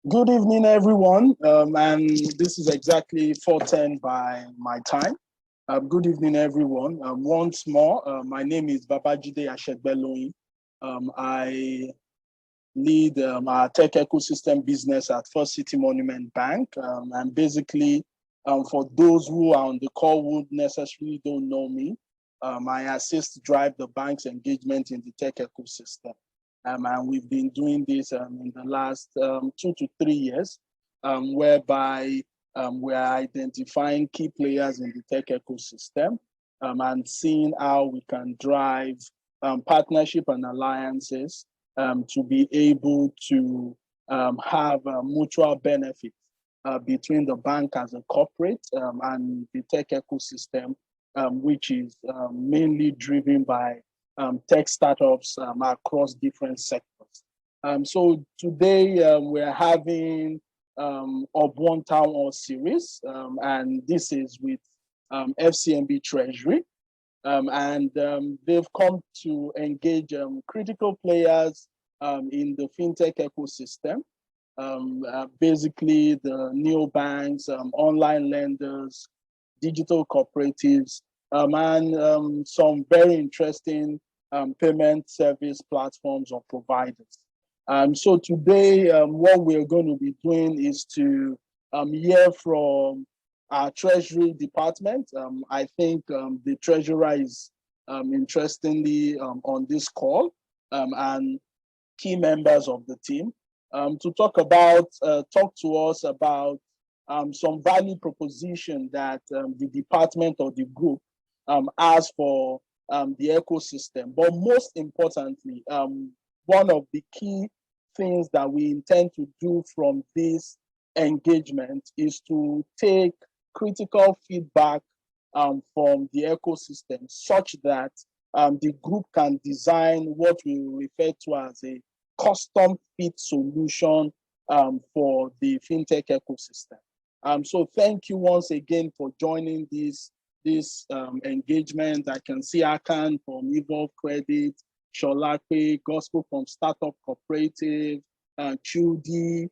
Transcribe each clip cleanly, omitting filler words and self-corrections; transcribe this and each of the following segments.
Good evening, everyone. And this is exactly 4:10 by my time. Good evening, everyone. Once more, my name is Babajide Ashegbeloyin. I lead our tech ecosystem business at First City Monument Bank. And basically, for those who are on the call who necessarily don't know me, I assist drive the bank's engagement in the tech ecosystem. And we've been doing this in the last 2 to 3 years, whereby we're identifying key players in the tech ecosystem and seeing how we can drive partnership and alliances to be able to have mutual benefits between the bank as a corporate and the tech ecosystem, which is mainly driven by tech startups across different sectors. So today we're having HubOne Townhall series, and this is with FCMB Treasury. And they've come to engage critical players in the fintech ecosystem, basically the neobanks, online lenders, digital cooperatives, and some very interesting payment service platforms or providers. So today, what we're going to be doing is to hear from our Treasury department. I think the Treasurer is interestingly on this call, and key members of the team to talk to us about some value proposition that the department or the group has for the ecosystem. But most importantly, one of the key things that we intend to do from this engagement is to take critical feedback from the ecosystem such that the group can design what we refer to as a custom fit solution for the fintech ecosystem. So thank you once again for joining this engagement. I can see Akan from Evolve Credit, Sholakwe, Gospel from Startup Cooperative, Chudi,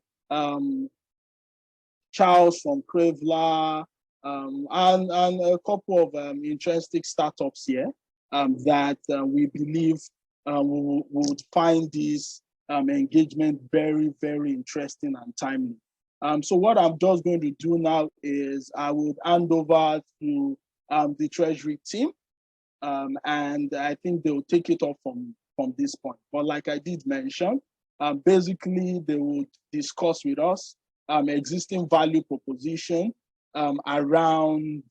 Charles from Crevla, and a couple of interesting startups here that we believe we would find this engagement very, very interesting and timely. So what I'm just going to do now is I would hand over to the Treasury team, and I think they'll take it off from this point. But like I did mention, basically they would discuss with us existing value proposition around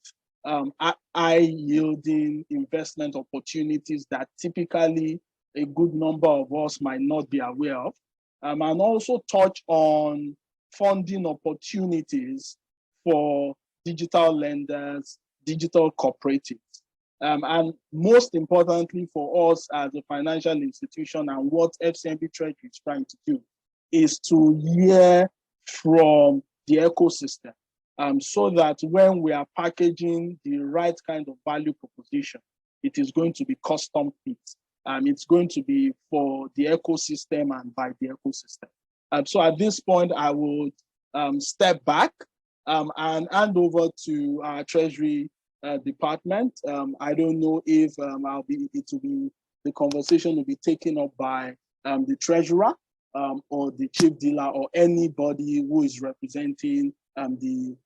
high-yielding investment opportunities that typically a good number of us might not be aware of, and also touch on funding opportunities for digital lenders, digital cooperatives. And most importantly for us as a financial institution, and what FCMB Treasury is trying to do is to hear from the ecosystem so that when we are packaging the right kind of value proposition, it is going to be custom fit. It's going to be for the ecosystem and by the ecosystem. So at this point, I would step back and hand over to our Treasury department. I don't know if the conversation will be taken up by the treasurer or the chief dealer or anybody who is representing the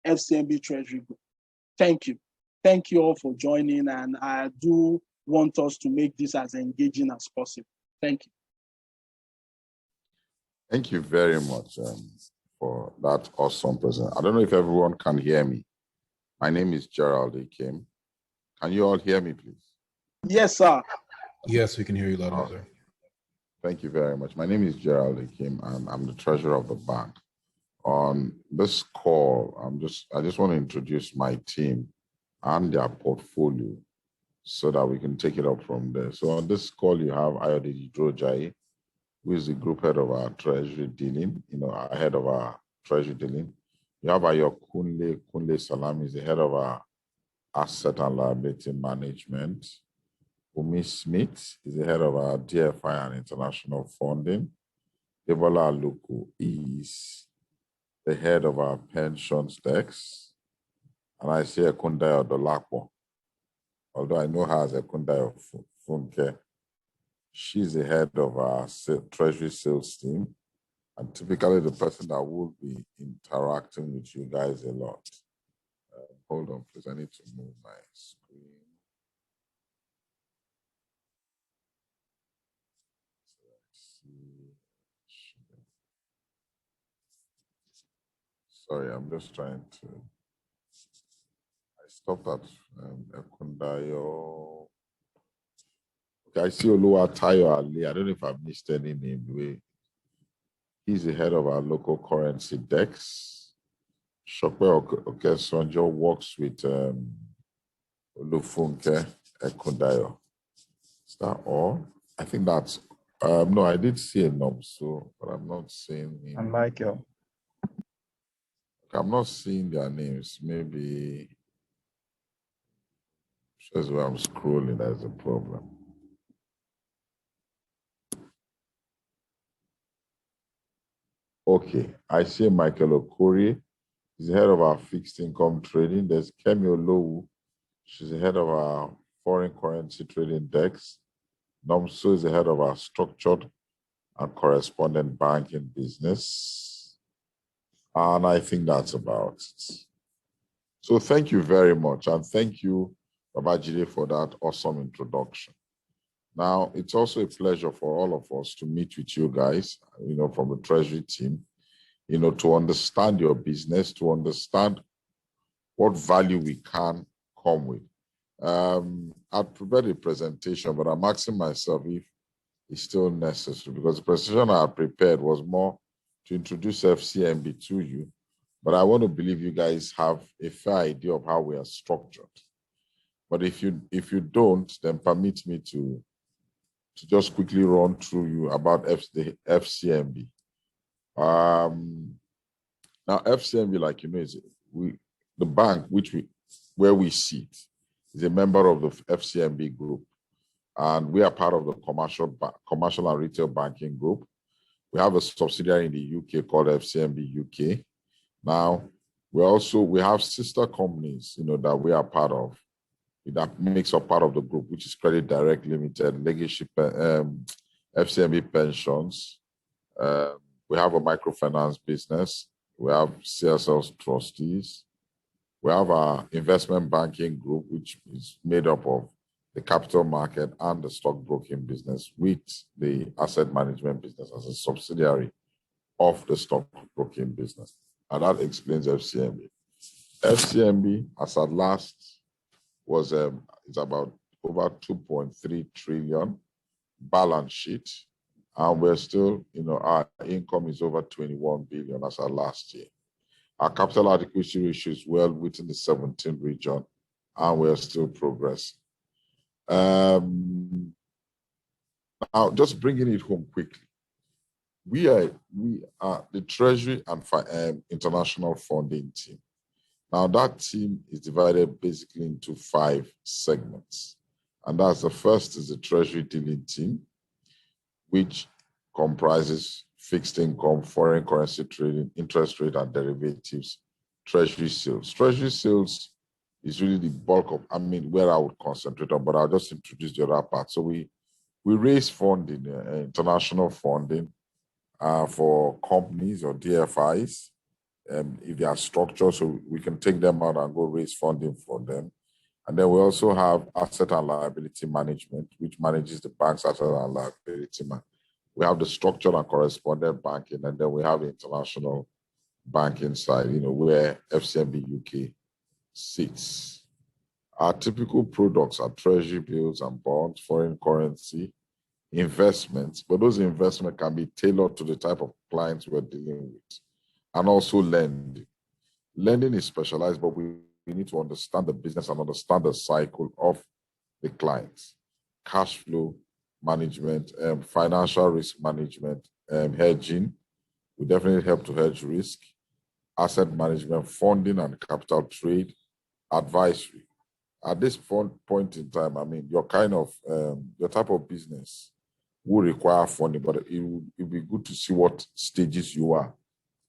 FCMB Treasury Group. Thank you. Thank you all for joining, and I do want us to make this as engaging as possible. Thank you. Thank you very much for that awesome presentation. I don't know if everyone can hear me. My name is Gerald Akim. Can you all hear me, please? Yes, sir. Yes, we can hear you loud and clear. Thank you very much. My name is Gerald Akim, and I'm the treasurer of the bank. On this call, I just want to introduce my team and their portfolio so that we can take it up from there. So on this call, you have Ayodele Drojai, who is the group head of our treasury dealing, our head of our treasury dealing. You have Kunle Salam, is the head of our asset and liability management. Umi Smith is the head of our DFI and international funding. Debola Aluku is the head of our pensions desk. And I see Ekundayo Dolapo. Although I know her as Ekundayo Funke, she's the head of our treasury sales team, and typically the person that will be interacting with you guys a lot. Hold on, please. I need to move my screen. Sorry, I'm just trying to. I stopped at Ekundayo. Okay, I see Oluwatayo Ali. I don't know if I've missed any name. He's the head of our local currency desk. Shokwe Okesonjo works with Olufunke Ekundayo. Is that all? I think that's no, I did see a Nomso, but I'm not seeing him. And Michael. I'm not seeing their names. Maybe shows where I'm scrolling, that's a problem. Okay, I see Michael Okori. He's the head of our fixed income trading. There's Kemi Olowu. She's the head of our foreign currency trading desk. Nomso is the head of our structured and correspondent banking business. And I think that's about it. So thank you very much. And thank you, Babajide, for that awesome introduction. Now, it's also a pleasure for all of us to meet with you guys, from the Treasury team, to understand your business, to understand what value we can come with. I'd prepared a presentation, but I'm asking myself if it's still necessary, because the presentation I prepared was more to introduce FCMB to you, but I want to believe you guys have a fair idea of how we are structured. But if you don't, then permit me to just quickly run through you about the FCMB. Now, FCMB, like you know, is the bank where we sit is a member of the FCMB group, and we are part of the commercial and retail banking group. We have a subsidiary in the UK called FCMB UK. Now, we have sister companies, that we are part of, that makes up part of the group, which is Credit Direct Limited, Legacy, FCMB Pensions. We have a microfinance business. We have CSL's trustees. We have our investment banking group, which is made up of the capital market and the stockbroking business, with the asset management business as a subsidiary of the stockbroking business. And that explains FCMB. FCMB, as at last, is about over 2.3 trillion balance sheet. And we're still, our income is over 21 billion as at last year. Our capital adequacy ratio is well within the 17 region, and we're still progressing. Now, just bringing it home quickly. We are the Treasury and International Funding team. Now, that team is divided basically into 5 segments. And that's the first is the Treasury dealing team, which comprises fixed income, foreign currency trading, interest rate and derivatives, Treasury sales. Treasury sales is really the bulk of, where I would concentrate on, but I'll just introduce the other part. So we raise funding, international funding for companies or DFIs, if they are structured, so we can take them out and go raise funding for them. And then we also have asset and liability management, which manages the bank's asset and liability. We have the structured and correspondent banking, and then we have the international banking side, where FCMB UK sits. Our typical products are treasury bills and bonds, foreign currency, investments, but those investments can be tailored to the type of clients we're dealing with, and also lending. Lending is specialized, but we need to understand the business and understand the cycle of the clients. Cash flow management, financial risk management, hedging. We definitely help to hedge risk, asset management, funding and capital trade, advisory. At this point in time, your type of business will require funding, but it would be good good to see what stages you are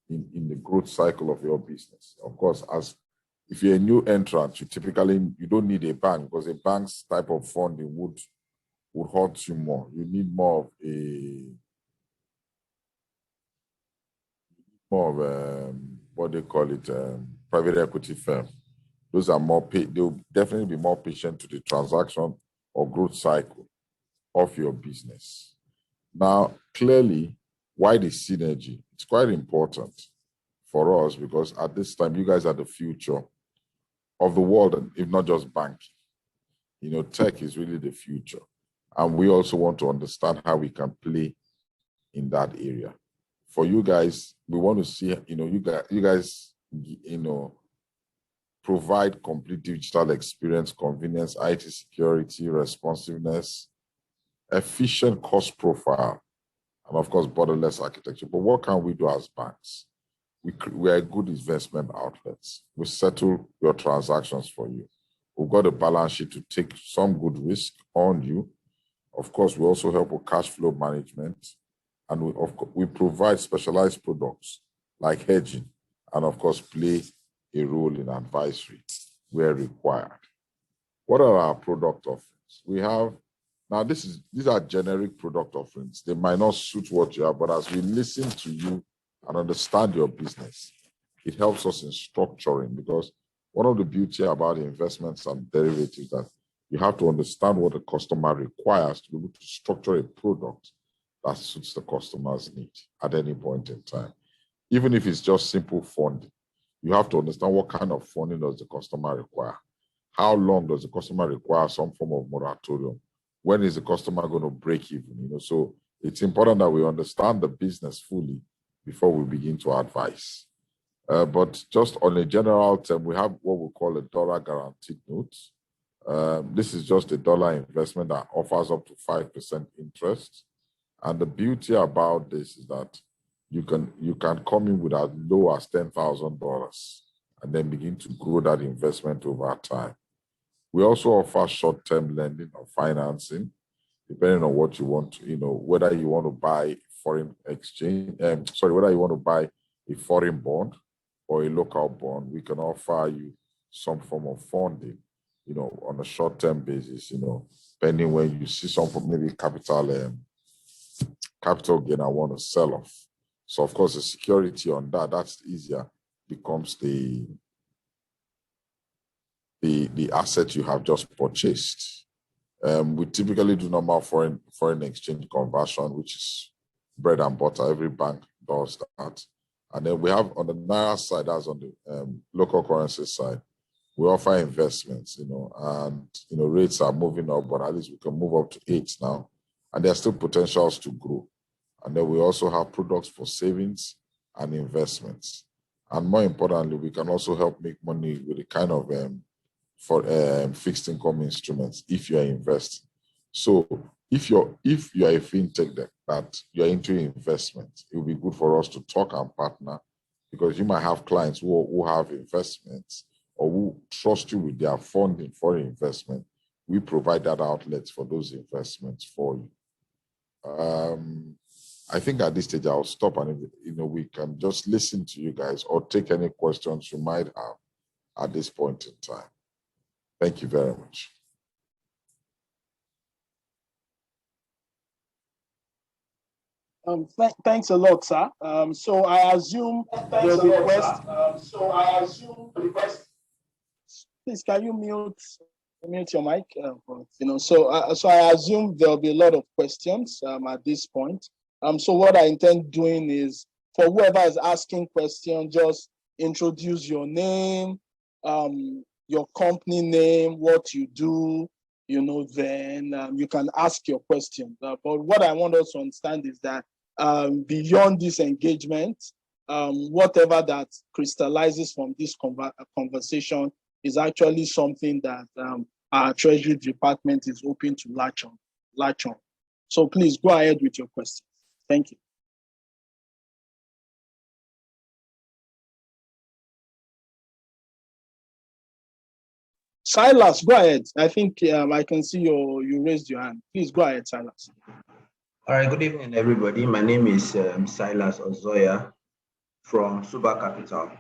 in the growth cycle of your business. Of course, as if you're a new entrant, you don't need a bank, because a bank's type of funding would hurt you more. You need more of what they call it, private equity firm. Those are they'll definitely be more patient to the transaction or growth cycle of your business. Now, clearly, why the synergy? It's quite important for us, because at this time, you guys are the future of the world, if not just banking. Tech is really the future. And we also want to understand how we can play in that area. For you guys, we want to see, you guys, provide complete digital experience, convenience, IT security, responsiveness, efficient cost profile, and of course, borderless architecture. But what can we do as banks? We are good investment outlets. We settle your transactions for you. We've got a balance sheet to take some good risk on you. Of course, we also help with cash flow management. And we provide specialized products like hedging, and of course, play a role in advisory where required. What are our product offerings? We have, now these are generic product offerings. They might not suit what you have, but as we listen to you and understand your business, it helps us in structuring, because one of the beauty about investments and derivatives that you have to understand what the customer requires to be able to structure a product that suits the customer's need at any point in time. Even if it's just simple funding, you have to understand what kind of funding does the customer require. How long does the customer require some form of moratorium? When is the customer going to break even? So it's important that we understand the business fully before we begin to advise. But just on a general term, we have what we call a dollar guaranteed note. This is just a dollar investment that offers up to 5% interest. And the beauty about this is that you can come in with as low as $10,000 and then begin to grow that investment over time. We also offer short-term lending or financing, depending on what you want to, whether you want to buy foreign exchange, whether you want to buy a foreign bond or a local bond, we can offer you some form of funding, on a short-term basis, depending when you see some maybe capital gain I want to sell off. So of course the security on that's easier, becomes the asset you have just purchased. We typically do normal foreign exchange conversion, which is bread and butter. Every bank does that. And then we have on the Naira side, that's on the local currency side, we offer investments, and rates are moving up, but at least we can move up to 8 now. And there are still potentials to grow. And then we also have products for savings and investments. And more importantly, we can also help make money with the kind of fixed income instruments if you are investing. So if you're a fintech that you're into investment, it will be good for us to talk and partner, because you might have clients who have investments or who trust you with their funding for investment. We provide that outlet for those investments for you. I think at this stage I'll stop, and we can just listen to you guys or take any questions you might have at this point in time. Thank you very much. Thanks a lot, sir. So I assume the request. Please, can you mute your mic? So I assume there'll be a lot of questions at this point. So what I intend doing is, for whoever is asking questions, just introduce your name, your company name, what you do, then you can ask your question. But what I want us to understand is that beyond this engagement, whatever that crystallizes from this conversation is actually something that our Treasury Department is hoping to latch on. So please go ahead with your questions. Thank you. Silas, go ahead. I think I can see you raised your hand. Please go ahead, Silas. All right, good evening, everybody. My name is Silas Ozoya from Suba Capital.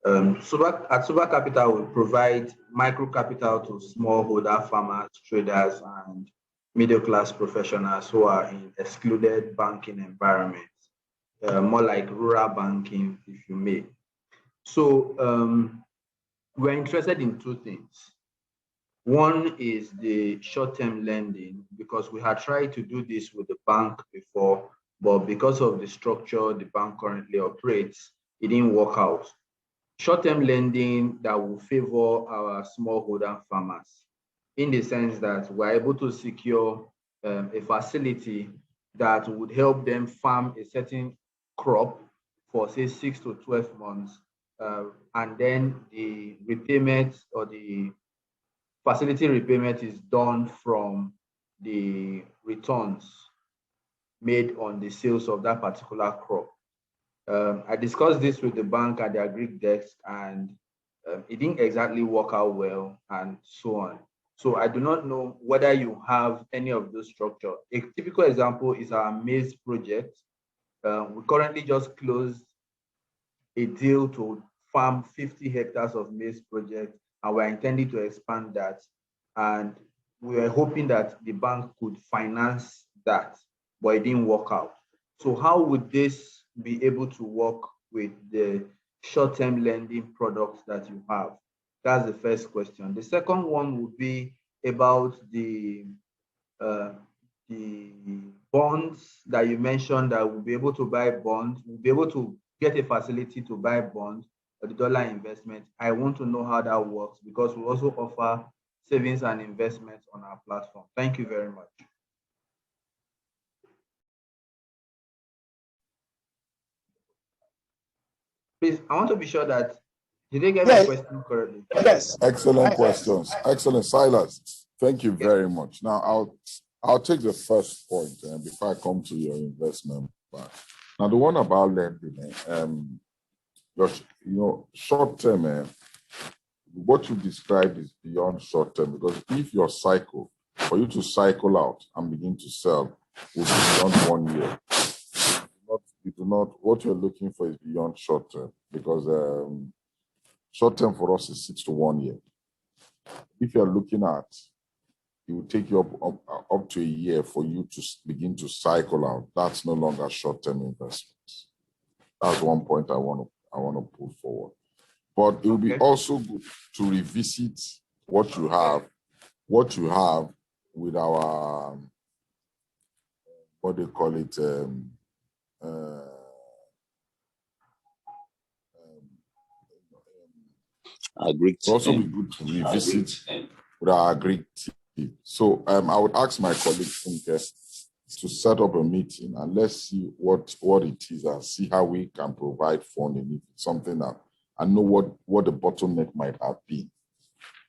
At Suba Capital, we provide micro capital to smallholder farmers, traders, and middle-class professionals who are in excluded banking environments, more like rural banking, if you may. So we're interested in two things. One is the short-term lending, because we had tried to do this with the bank before, but because of the structure the bank currently operates, it didn't work out. Short-term lending that will favor our smallholder farmers, in the sense that we're able to secure a facility that would help them farm a certain crop for, say, 6 to 12 months, and then the repayment or the facility repayment is done from the returns made on the sales of that particular crop. I discussed this with the bank at the agri desk, and it didn't exactly work out well, and so on. So I do not know whether you have any of those structure. A typical example is our maize project. We currently just closed a deal to farm 50 hectares of maize project, and we're intending to expand that. And we were hoping that the bank could finance that, but it didn't work out. So how would this be able to work with the short-term lending products that you have? That's the first question. The second one would be about the bonds that you mentioned, that we'll be able to buy bonds. We'll be able to get a facility to buy bonds for the dollar investment. I want to know how that works, because we also offer savings and investments on our platform. Thank you very much. Please, I want to be sure that, did they get my question correctly? Yes. Excellent questions. Excellent, Silas. Thank you very much. Now, I'll take the first point before I come to your investment part. Now, the one about lending, short term, what you described is beyond short term, because if your cycle, for you to cycle out and begin to sell, will be beyond 1 year. What you're looking for is beyond short term, because short term for us is 6 to 1 year. If you're looking at, it will take you up to a year for you to begin to cycle out. That's no longer short-term investments. That's one point I want to put forward. But it will be also good to revisit what you have with our what they call it, agri. It will also be good to revisit with our agri team. So I would ask my colleague Funke to set up a meeting, and let's see what it is and see how we can provide funding if it's something that, and know what the bottleneck might have been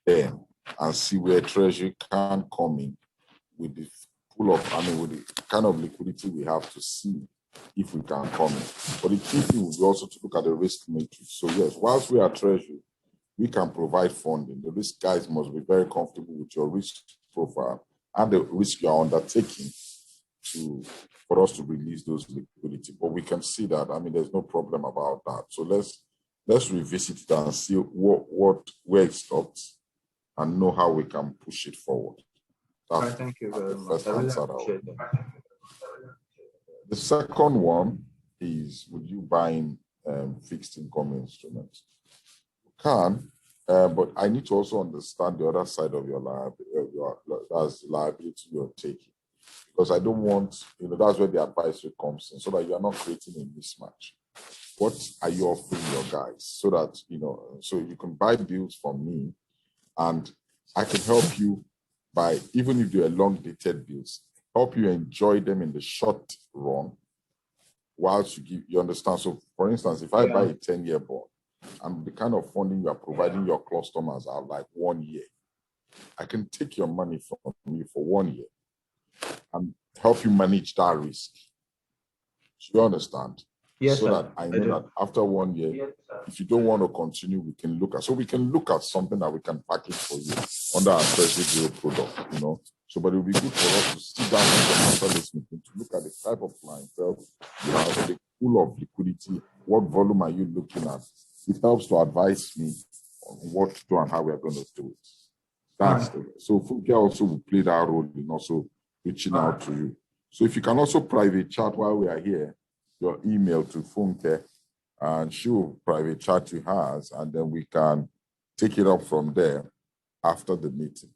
then, and see where Treasury can come in with the pool of, with the kind of liquidity we have, to see if we can come in. But the key thing will be also to look at the risk matrix. So yes, whilst we are Treasury, we can provide funding. The risk guys must be very comfortable with your risk profile and the risk you are undertaking for us to release those liquidity. But we can see that, there's no problem about that. So let's revisit it and see where it stops and know how we can push it forward. Thank you very much. The second one is, would you buying fixed income instruments? You can, but I need to also understand the other side of your liability you're taking. Because I don't want, that's where the advisory comes in, so that you are not creating a mismatch. What are you offering your guys, so that, so you can buy bills from me, and I can help you by, even if they're long-dated bills, help you enjoy them in the short run, whilst you understand. So, for instance, if I buy a 10-year bond, and the kind of funding you are providing your customers are like 1 year, I can take your money from you for 1 year and help you manage that risk. Do you understand? Yes, so sir. that I know that after 1 year, if you don't want to continue, we can look at something that we can package for you under our Treasury Bureau product, you know. So, but it would be good for us to sit down after this meeting to look at the type of clientele you have, the pool of liquidity, what volume are you looking at. It helps to advise me on what to do and how we are going to do it. That's so Funke also will play that role in also reaching out to you. So if you can also private chat while we are here, your email to Funke, and she will private chat to hers, and then we can take it up from there after the meeting.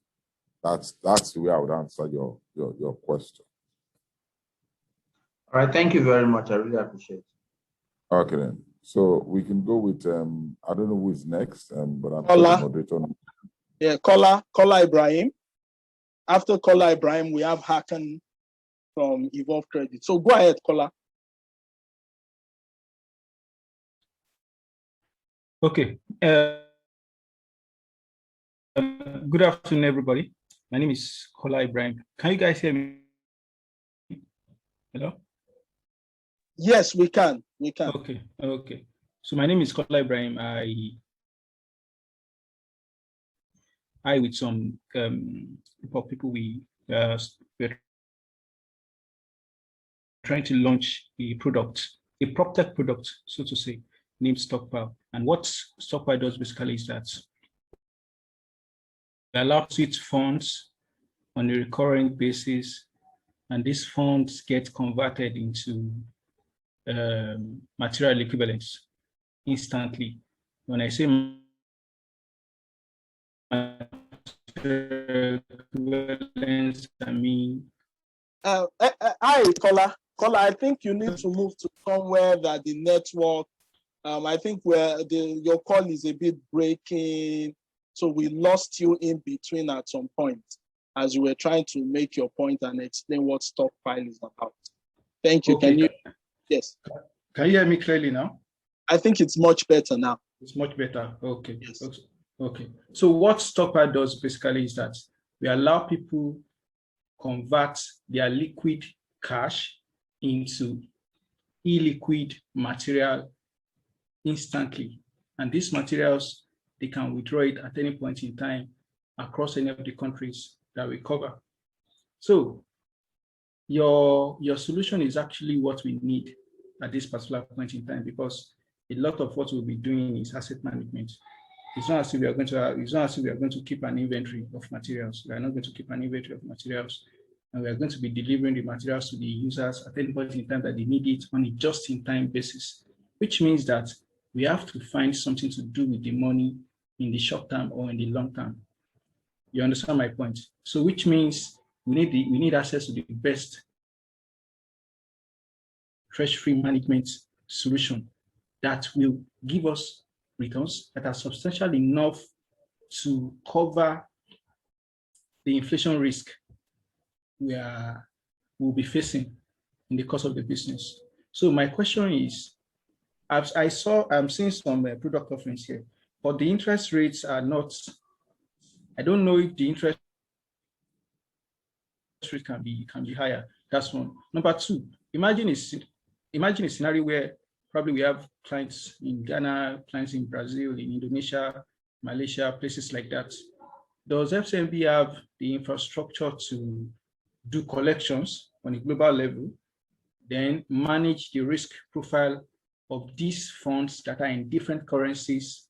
That's the way I would answer your question. All right, thank you very much. I really appreciate it. Okay then. So we can go with I don't know who is next, but I'm Kola. the moderator. Yeah, Kola Ibrahim. After Kola Ibrahim, we have Hakan from Evolve Credit. So go ahead, Kola. Okay. Good afternoon, everybody. My name is Kola Ibrahim. Can you guys hear me? Hello? Yes, we can. We can. Okay. So my name is Kola Ibrahim. I with some people, we're trying to launch a product, a PropTech product, so to say, named Stockpile. And what Stockpile does basically is that it allows it funds on a recurring basis, and these funds get converted into material equivalents instantly. When I say material equivalents, I mean... Hi, Kola. Kola, I think you need to move to somewhere that the network, I think where your call is a bit breaking, so we lost you in between at some point as you were trying to make your point and explain what Stockpile is about. Thank you. Okay. Can you? Yes. Can you hear me clearly now? I think it's much better now. It's much better. Okay. Yes. Okay. So what Stockpile does basically is that we allow people convert their liquid cash into illiquid material instantly. And these materials, they can withdraw it at any point in time across any of the countries that we cover. So your solution is actually what we need at this particular point in time, because a lot of what we'll be doing is asset management. It's not as if we are going to keep an inventory of materials. We are not going to keep an inventory of materials, and we are going to be delivering the materials to the users at any point in time that they need it on a just-in-time basis, which means that we have to find something to do with the money in the short term or in the long term. You understand my point? So which means we need access to the best treasury management solution that will give us returns that are substantial enough to cover the inflation risk we'll be facing in the course of the business. So my question is, I'm seeing some product offerings here, but the interest rates are not, I don't know if the interest rate can be higher. That's one. Number two, imagine a scenario where probably we have clients in Ghana, clients in Brazil, in Indonesia, Malaysia, places like that. Does FCMB have the infrastructure to do collections on a global level, then manage the risk profile of these funds that are in different currencies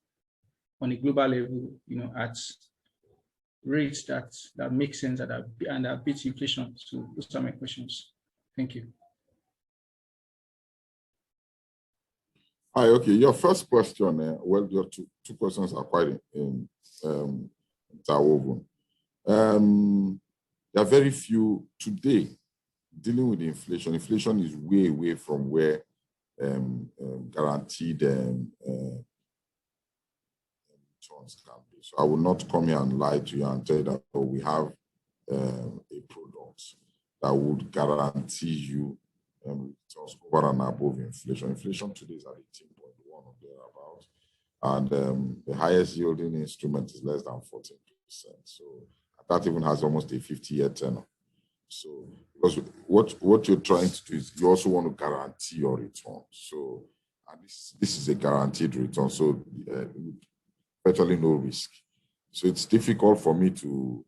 on a global level, at rates that make sense and that beat inflation? So those are my questions. Thank you. Hi, okay. Your first question, well, your two questions are quite interwoven. There are very few today dealing with inflation. Inflation is way away from where guaranteed returns can be. So I will not come here and lie to you and tell you that we have a product that would guarantee you returns over and above inflation. Inflation today is at 18.1 or thereabouts, and the highest yielding instrument is less than 14%. So that even has almost a 50-year tenor. So, because what you're trying to do is you also want to guarantee your return. So, and this is a guaranteed return. So, virtually no risk. So it's difficult for me to,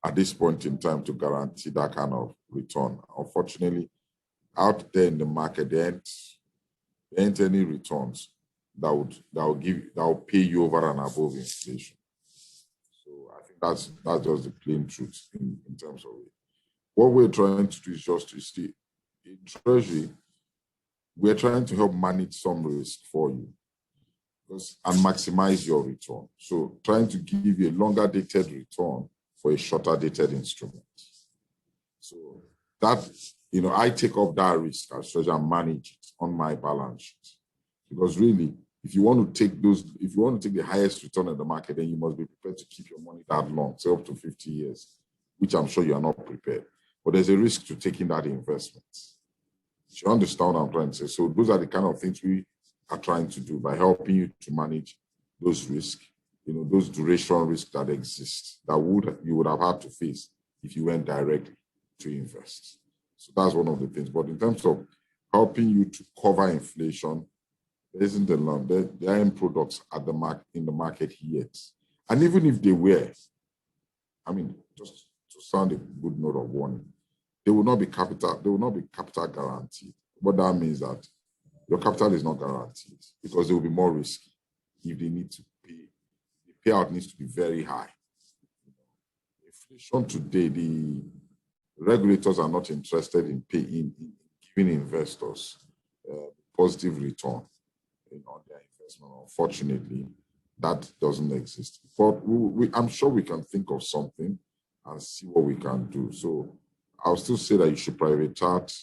at this point in time, to guarantee that kind of return. Unfortunately, out there in the market, there ain't any returns that will pay you over and above inflation. So I think that's just the plain truth in terms of it. What we're trying to do is just to see in Treasury, we're trying to help manage some risk for you and maximize your return. So trying to give you a longer dated return for a shorter dated instrument. So that, I take up that risk as Treasury and manage it on my balance sheet. Because really, if you want to take the highest return in the market, then you must be prepared to keep your money that long, say up to 50 years, which I'm sure you are not prepared. But there's a risk to taking that investment. You understand what I'm trying to say? So those are the kind of things we are trying to do by helping you to manage those risks, those duration risks that exist that you would have had to face if you went directly to invest. So that's one of the things. But in terms of helping you to cover inflation, there isn't a lot. There aren't products in the market yet. And even if they were, just to sound a good note of warning, they will not be capital guaranteed. What that means that your capital is not guaranteed because they will be more risky if they need to pay. The payout needs to be very high. Inflation today, the regulators are not interested in giving investors positive return on their investment. Unfortunately, that doesn't exist. But I'm sure we can think of something and see what we can do. So I'll still say that you should private chat.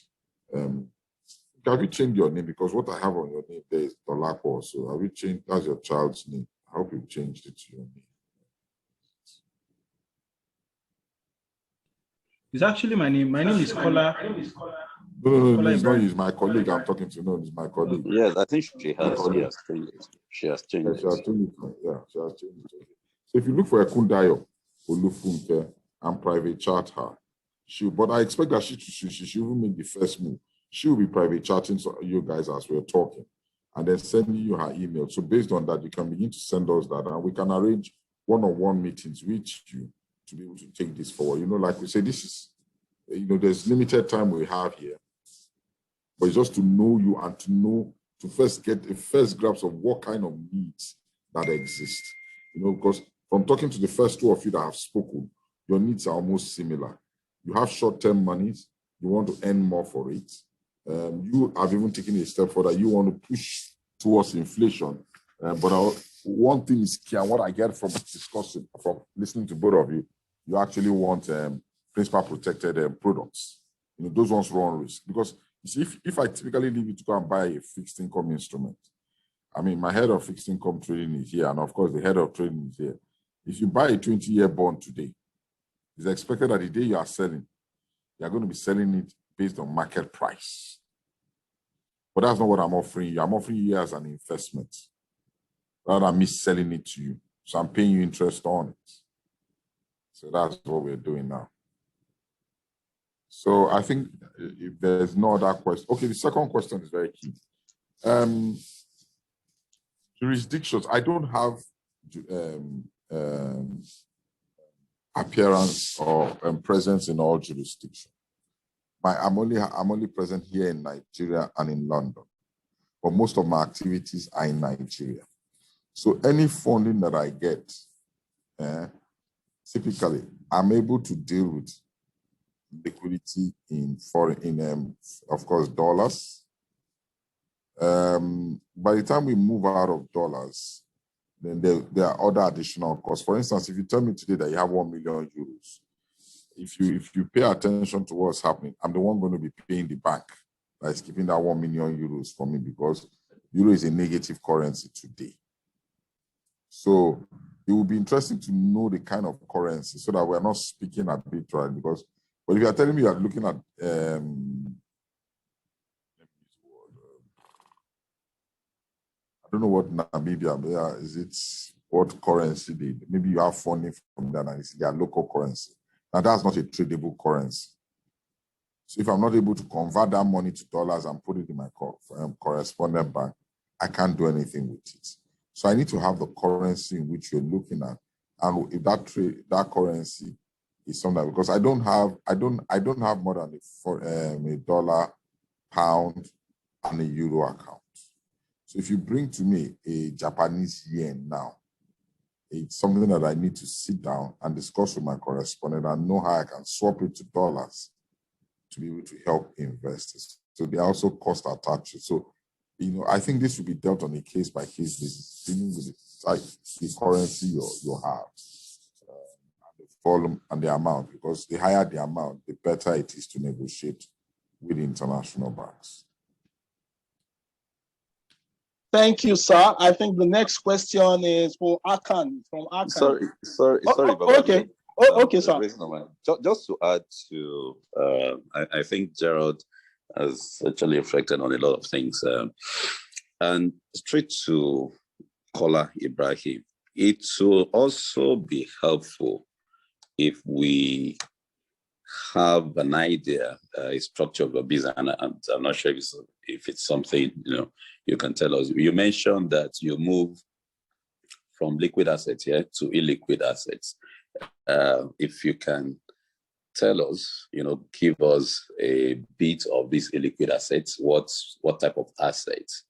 Have you changed your name? Because what I have on your name there is Dolapo. So have you changed? That's your child's name. I hope you've changed it to your name. It's actually my name. My name is Kola. No, it's not you. It's my colleague I'm talking to. No, it's my colleague. Yes, I think she has changed it. She has changed it. She has changed it. Yeah, she has changed it. So if you look for Ekundayo, Olufunke, and private chat her, but I expect that she will make the first move. She will be private chatting you guys as we're talking, and then sending you her email. So based on that, you can begin to send us that, and we can arrange one-on-one meetings with you to be able to take this forward. Like we say, this is, there's limited time we have here, but it's just to know you and to first get a first grasp of what kind of needs that exist. Because from talking to the first two of you that have spoken, your needs are almost similar. You have short-term monies, you want to earn more for it. You have even taken a step further. You want to push towards inflation. But one thing is key, and what I get from listening to both of you, you actually want principal protected products. Those ones run risk. Because you see, if I typically leave you to go and buy a fixed income instrument, my head of fixed income trading is here, and of course the head of trading is here. If you buy a 20-year bond today, it's expected that the day you are selling, you are going to be selling it based on market price. But that's not what I'm offering you. I'm offering you as an investment rather than me selling it to you. So I'm paying you interest on it. So that's what we're doing now. So I think if there's no other question. Okay, the second question is very key. Jurisdictions, I don't have appearance or presence in all jurisdictions. I'm only present here in Nigeria and in London, but most of my activities are in Nigeria. So any funding that I get, typically, I'm able to deal with liquidity in of course, dollars. By the time we move out of dollars, then there are other additional costs. For instance, if you tell me today that you have 1 million euros, if you pay attention to what's happening, I'm the one going to be paying the bank that is keeping that 1 million euros for me because euro is a negative currency today. So it will be interesting to know the kind of currency so that we're not speaking arbitrarily. But if you are telling me you are looking at I don't know what Namibia is. It what currency maybe you have funding from them and it's their local currency. Now, that's not a tradable currency. So if I'm not able to convert that money to dollars and put it in my correspondent bank, I can't do anything with it. So I need to have the currency in which you're looking at, and if that currency is something, because I don't have more than a dollar, pound, and a euro account. So if you bring to me a Japanese yen now, it's something that I need to sit down and discuss with my correspondent and know how I can swap it to dollars to be able to help investors. So there are also cost attached. So, I think this will be dealt on a case-by-case basis, dealing with the currency you have, the volume and the amount, because the higher the amount, the better it is to negotiate with international banks. Thank you, sir. I think the next question is for Akan, from Akan. Sorry, Baba. Okay. Okay, sir. Just to add to, I think Gerald has actually reflected on a lot of things. And straight to Kola Ibrahim, it will also be helpful if we have an idea, a structure of a business. And I'm not sure if it's something, you can tell us. You mentioned that you move from liquid assets here to illiquid assets. If you can tell us, give us a bit of these illiquid assets, what type of assets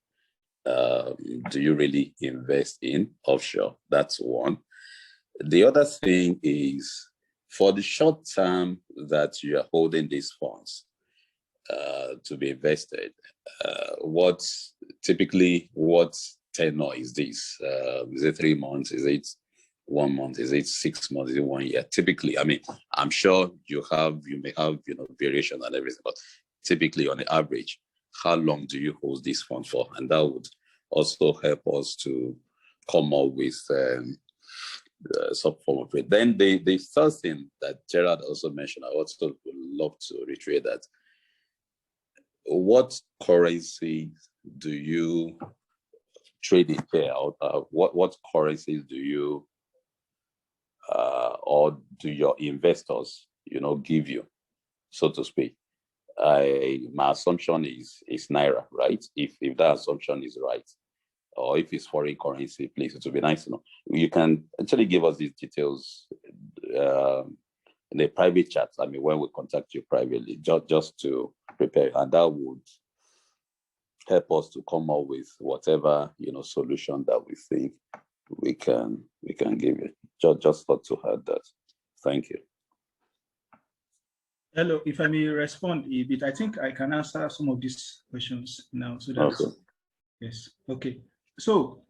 do you really invest in offshore? That's one. The other thing is, for the short term that you are holding these funds to be invested, what tenor is this? Is it 3 months? Is it 1 month? Is it 6 months? Is it 1 year? Typically, I'm sure you may have variation and everything, but typically on the average, how long do you hold these funds for? And that would also help us to come up with some form of it. Then the third thing that Gerard also mentioned, I also would love to reiterate that. What currency do you trade in here? What currencies do you or do your investors, give you, so to speak? My assumption is Naira, right? If that assumption is right, or if it's foreign currency, please, it would be nice to know. You can actually give us these details in a private chat. When we contact you privately, just to prepare, and that would help us to come up with whatever solution that we think we can give you. Just thought to add that. Thank you. Hello, if I may respond a bit, I think I can answer some of these questions now. So that's okay. Yes. Okay. So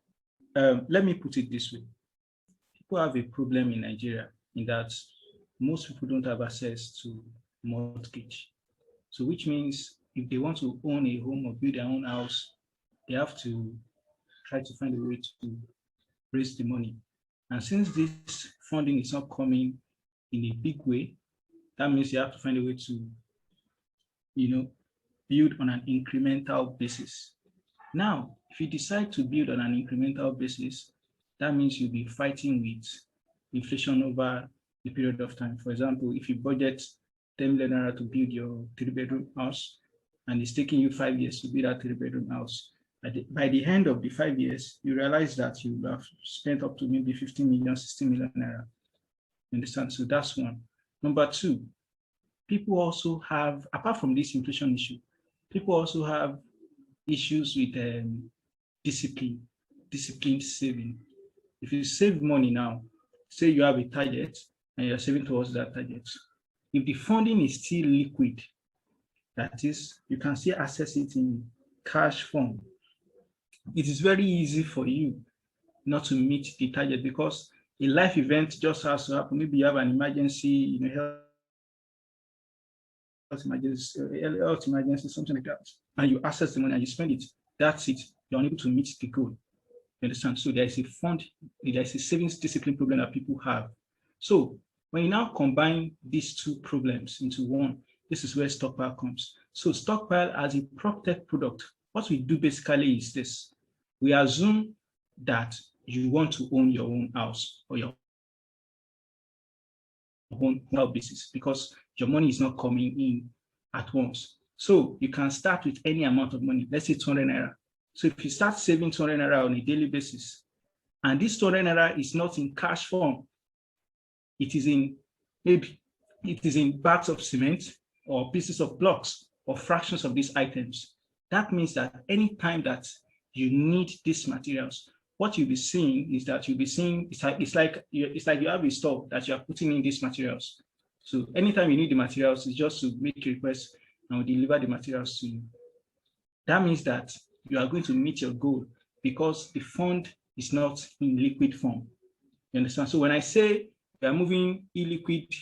let me put it this way. People have a problem in Nigeria in that most people don't have access to mortgage. So which means if they want to own a home or build their own house, they have to try to find a way to raise the money. And since this funding is not coming in a big way, that means you have to find a way to, build on an incremental basis. Now, if you decide to build on an incremental basis, that means you'll be fighting with inflation over the period of time. For example, if you budget 10 million naira to build your 3-bedroom house, and it's taking you 5 years to build that 3-bedroom house, by the end of the 5 years, you realize that you have spent up to maybe 15 million, 60 million naira. You understand? So that's one. Number two, people also have, apart from this inflation issue, people also have issues with disciplined saving. If you save money now, say you have a target and you're saving towards that target, if the funding is still liquid, that is, you can still access it in cash form, it is very easy for you not to meet the target, because a life event just has to happen. Maybe you have an emergency, health emergency, something like that, and you access the money and you spend it. That's it. You're unable to meet the goal. You understand? So there is a savings discipline problem that people have. So when you now combine these two problems into one, this is where stockpile comes. So stockpile as a prop-tech product, what we do basically is this. We assume that you want to own your own house or your own health basis because your money is not coming in at once. So you can start with any amount of money, let's say 200 naira. So if you start saving 200 naira on a daily basis, and this 200 naira is not in cash form, it is in maybe it is in bags of cement or pieces of blocks or fractions of these items. That means that anytime that you need these materials, what you'll be seeing is that you'll be seeing it's like you have a store that you are putting in these materials. So anytime you need the materials, it's just to make a request and we'll deliver the materials to you. That means that you are going to meet your goal because the fund is not in liquid form. You understand? So when I say we are moving illiquid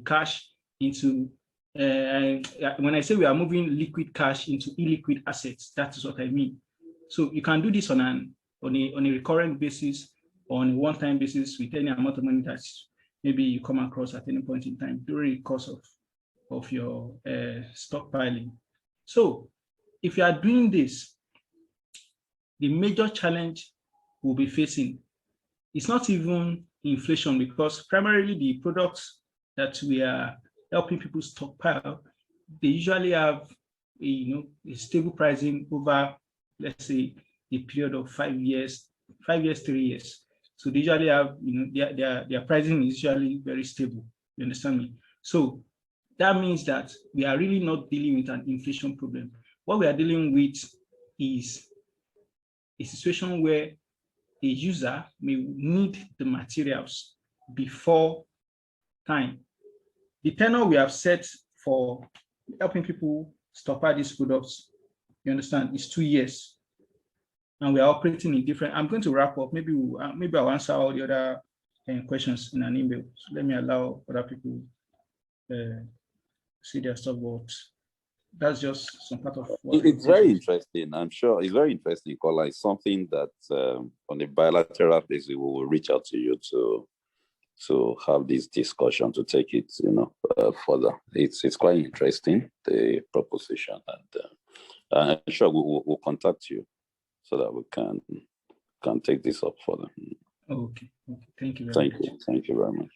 cash into, when I say we are moving liquid cash into illiquid assets, that is what I mean. So you can do this on a recurrent basis or on a one-time basis with any amount of money that maybe you come across at any point in time during the course of your stockpiling. So if you are doing this, the major challenge we'll be facing is not even inflation, because primarily the products that we are helping people stockpile, they usually have a stable pricing over, let's say, a period of 5 years, 3 years. So they usually have, their pricing is usually very stable. You understand me? So that means that we are really not dealing with an inflation problem. What we are dealing with is a situation where a user may need the materials before time. The tenor we have set for helping people stockpile these products, you understand, is 2 years. And we are operating in different, I'm going to wrap up. Maybe I'll answer all the other questions in an email. So let me allow other people see their stuff, but that's just some part of what it's very interesting. I'm sure it's very interesting, Kola. It's something that on a bilateral basis we will reach out to you to have this discussion, to take it further. It's quite interesting, the proposition, and I'm sure we'll contact you so that we can take this up further. Okay. Thank you very much. Thank you very much.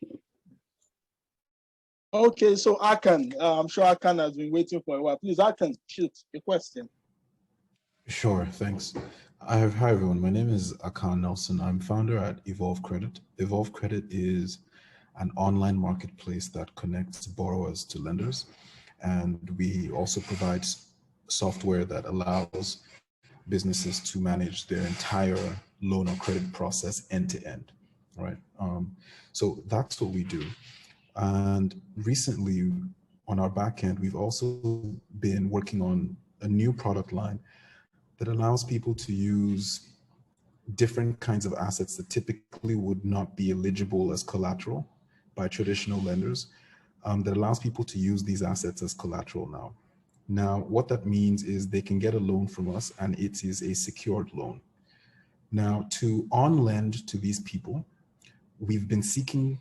Okay, so Akan, I'm sure Akan has been waiting for a while. Please, Akan, shoot a question. Sure, thanks. Hi everyone, my name is Akan Nelson. I'm founder at Evolve Credit. Evolve Credit is an online marketplace that connects borrowers to lenders. And we also provide software that allows businesses to manage their entire loan or credit process end to end, right? So that's what we do. And recently on our back end, we've also been working on a new product line that allows people to use different kinds of assets that typically would not be eligible as collateral by traditional lenders, that allows people to use these assets as collateral now. Now, what that means is they can get a loan from us and it is a secured loan. Now, to on-lend to these people, we've been seeking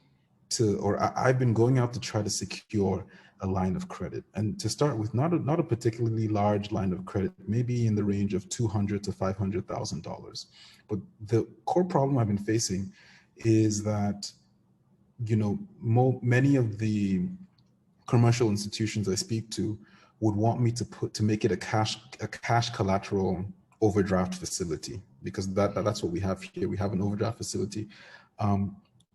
to, or I've been going out to try to secure a line of credit, and to start with, not a particularly large line of credit, maybe in the range of $200,000 to $500,000. But the core problem I've been facing is that, many of the commercial institutions I speak to would want me to make it a cash collateral overdraft facility, because that's what we have here. We have an overdraft facility.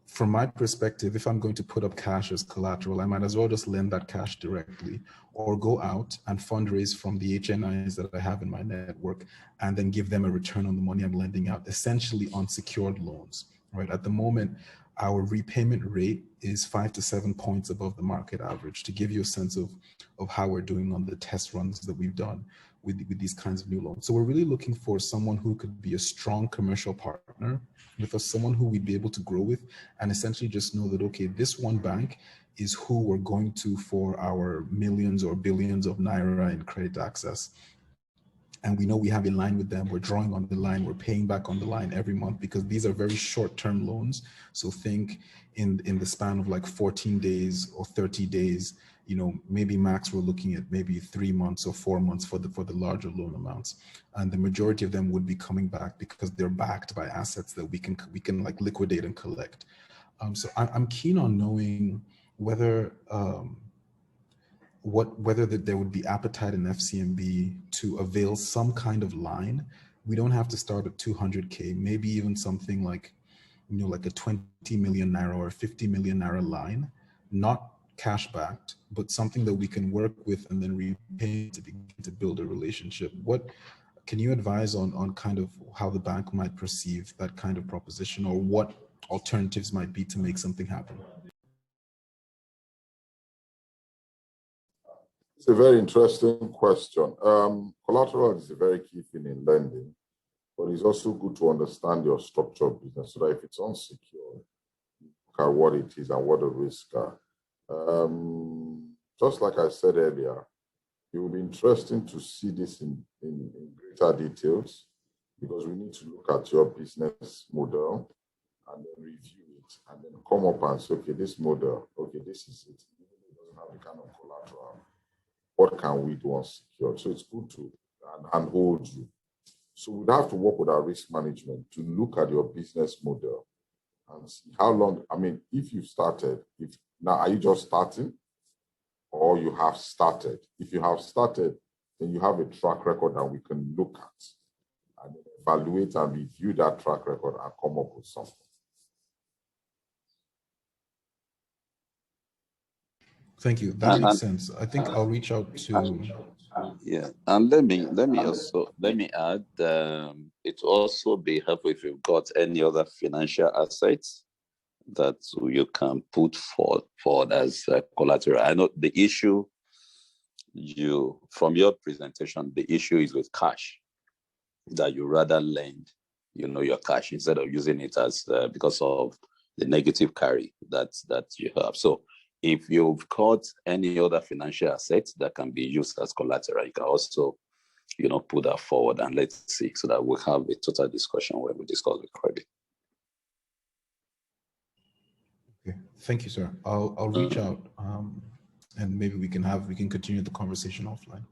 From my perspective, if I'm going to put up cash as collateral, I might as well just lend that cash directly, or go out and fundraise from the HNIs that I have in my network and then give them a return on the money I'm lending out, essentially unsecured loans, right? At the moment, our repayment rate is 5 to 7 points above the market average, to give you a sense of how we're doing on the test runs that we've done with these kinds of new loans. So we're really looking for someone who could be a strong commercial partner with us, someone who we'd be able to grow with, and essentially just know that, okay, this one bank is who we're going to for our millions or billions of naira in credit access. And we know we have a line with them, we're drawing on the line, we're paying back on the line every month, because these are very short-term loans. So think in the span of like 14 days or 30 days, maybe max we're looking at maybe 3 months or 4 months for the larger loan amounts. And the majority of them would be coming back because they're backed by assets that we can like liquidate and collect. So I'm keen on knowing whether whether that there would be appetite in FCMB to avail some kind of line. We don't have to start at 200K, maybe even something like, like a 20 million naira or 50 million naira line, not cash backed, but something that we can work with and then repay to begin to build a relationship. What can you advise on kind of how the bank might perceive that kind of proposition, or what alternatives might be to make something happen? It's a very interesting question. Collateral is a very key thing in lending, but it's also good to understand your structure of business so that if it's unsecured, look at what it is and what the risks are. Just like I said earlier, it will be interesting to see this in greater details, because we need to look at your business model and then review it and then come up and say, okay, this model, okay, this is it. Even though it doesn't have the kind of collateral, what can we do unsecured? So it's good to handhold you. So we'd have to work with our risk management to look at your business model and see how long, if you've started, now are you just starting or you have started? If you have started, then you have a track record that we can look at and evaluate and review that track record and come up with something. Thank you. That makes sense. I think I'll reach out to. Yeah, and let me add. It will also be helpful if you've got any other financial assets that you can put forward as collateral. I know the issue from your presentation, the issue is with cash, that you rather lend, your cash instead of using it as because of the negative carry that you have. So if you've got any other financial assets that can be used as collateral, you can also, put that forward, and let's see, so that we'll have a total discussion where we discuss the credit. Okay, thank you, sir. I'll reach out, and maybe we can continue the conversation offline.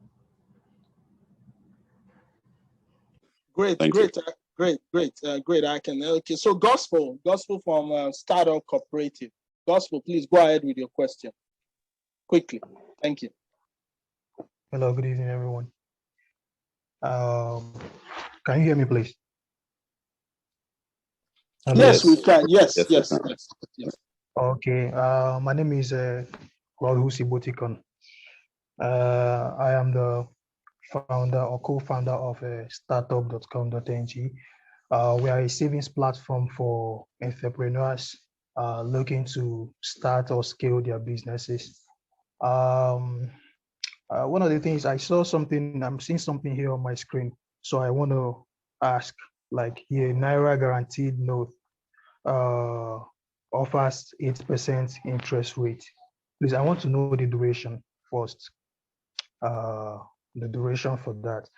Great. I can. Okay, so Gospel from Startup Cooperative. Gospel, please go ahead with your question quickly. Thank you. Hello, good evening, everyone. Can you hear me, please? Hello? Yes, we can. Yes. Okay. My name is Rahusi Botikon. I am the founder or co-founder of startup.com.ng. We are a savings platform for entrepreneurs looking to start or scale their businesses. One of the things, I'm seeing something here on my screen. So I want to ask, like here, Naira guaranteed note offers 8% interest rate. Please, I want to know the duration first, the duration for that.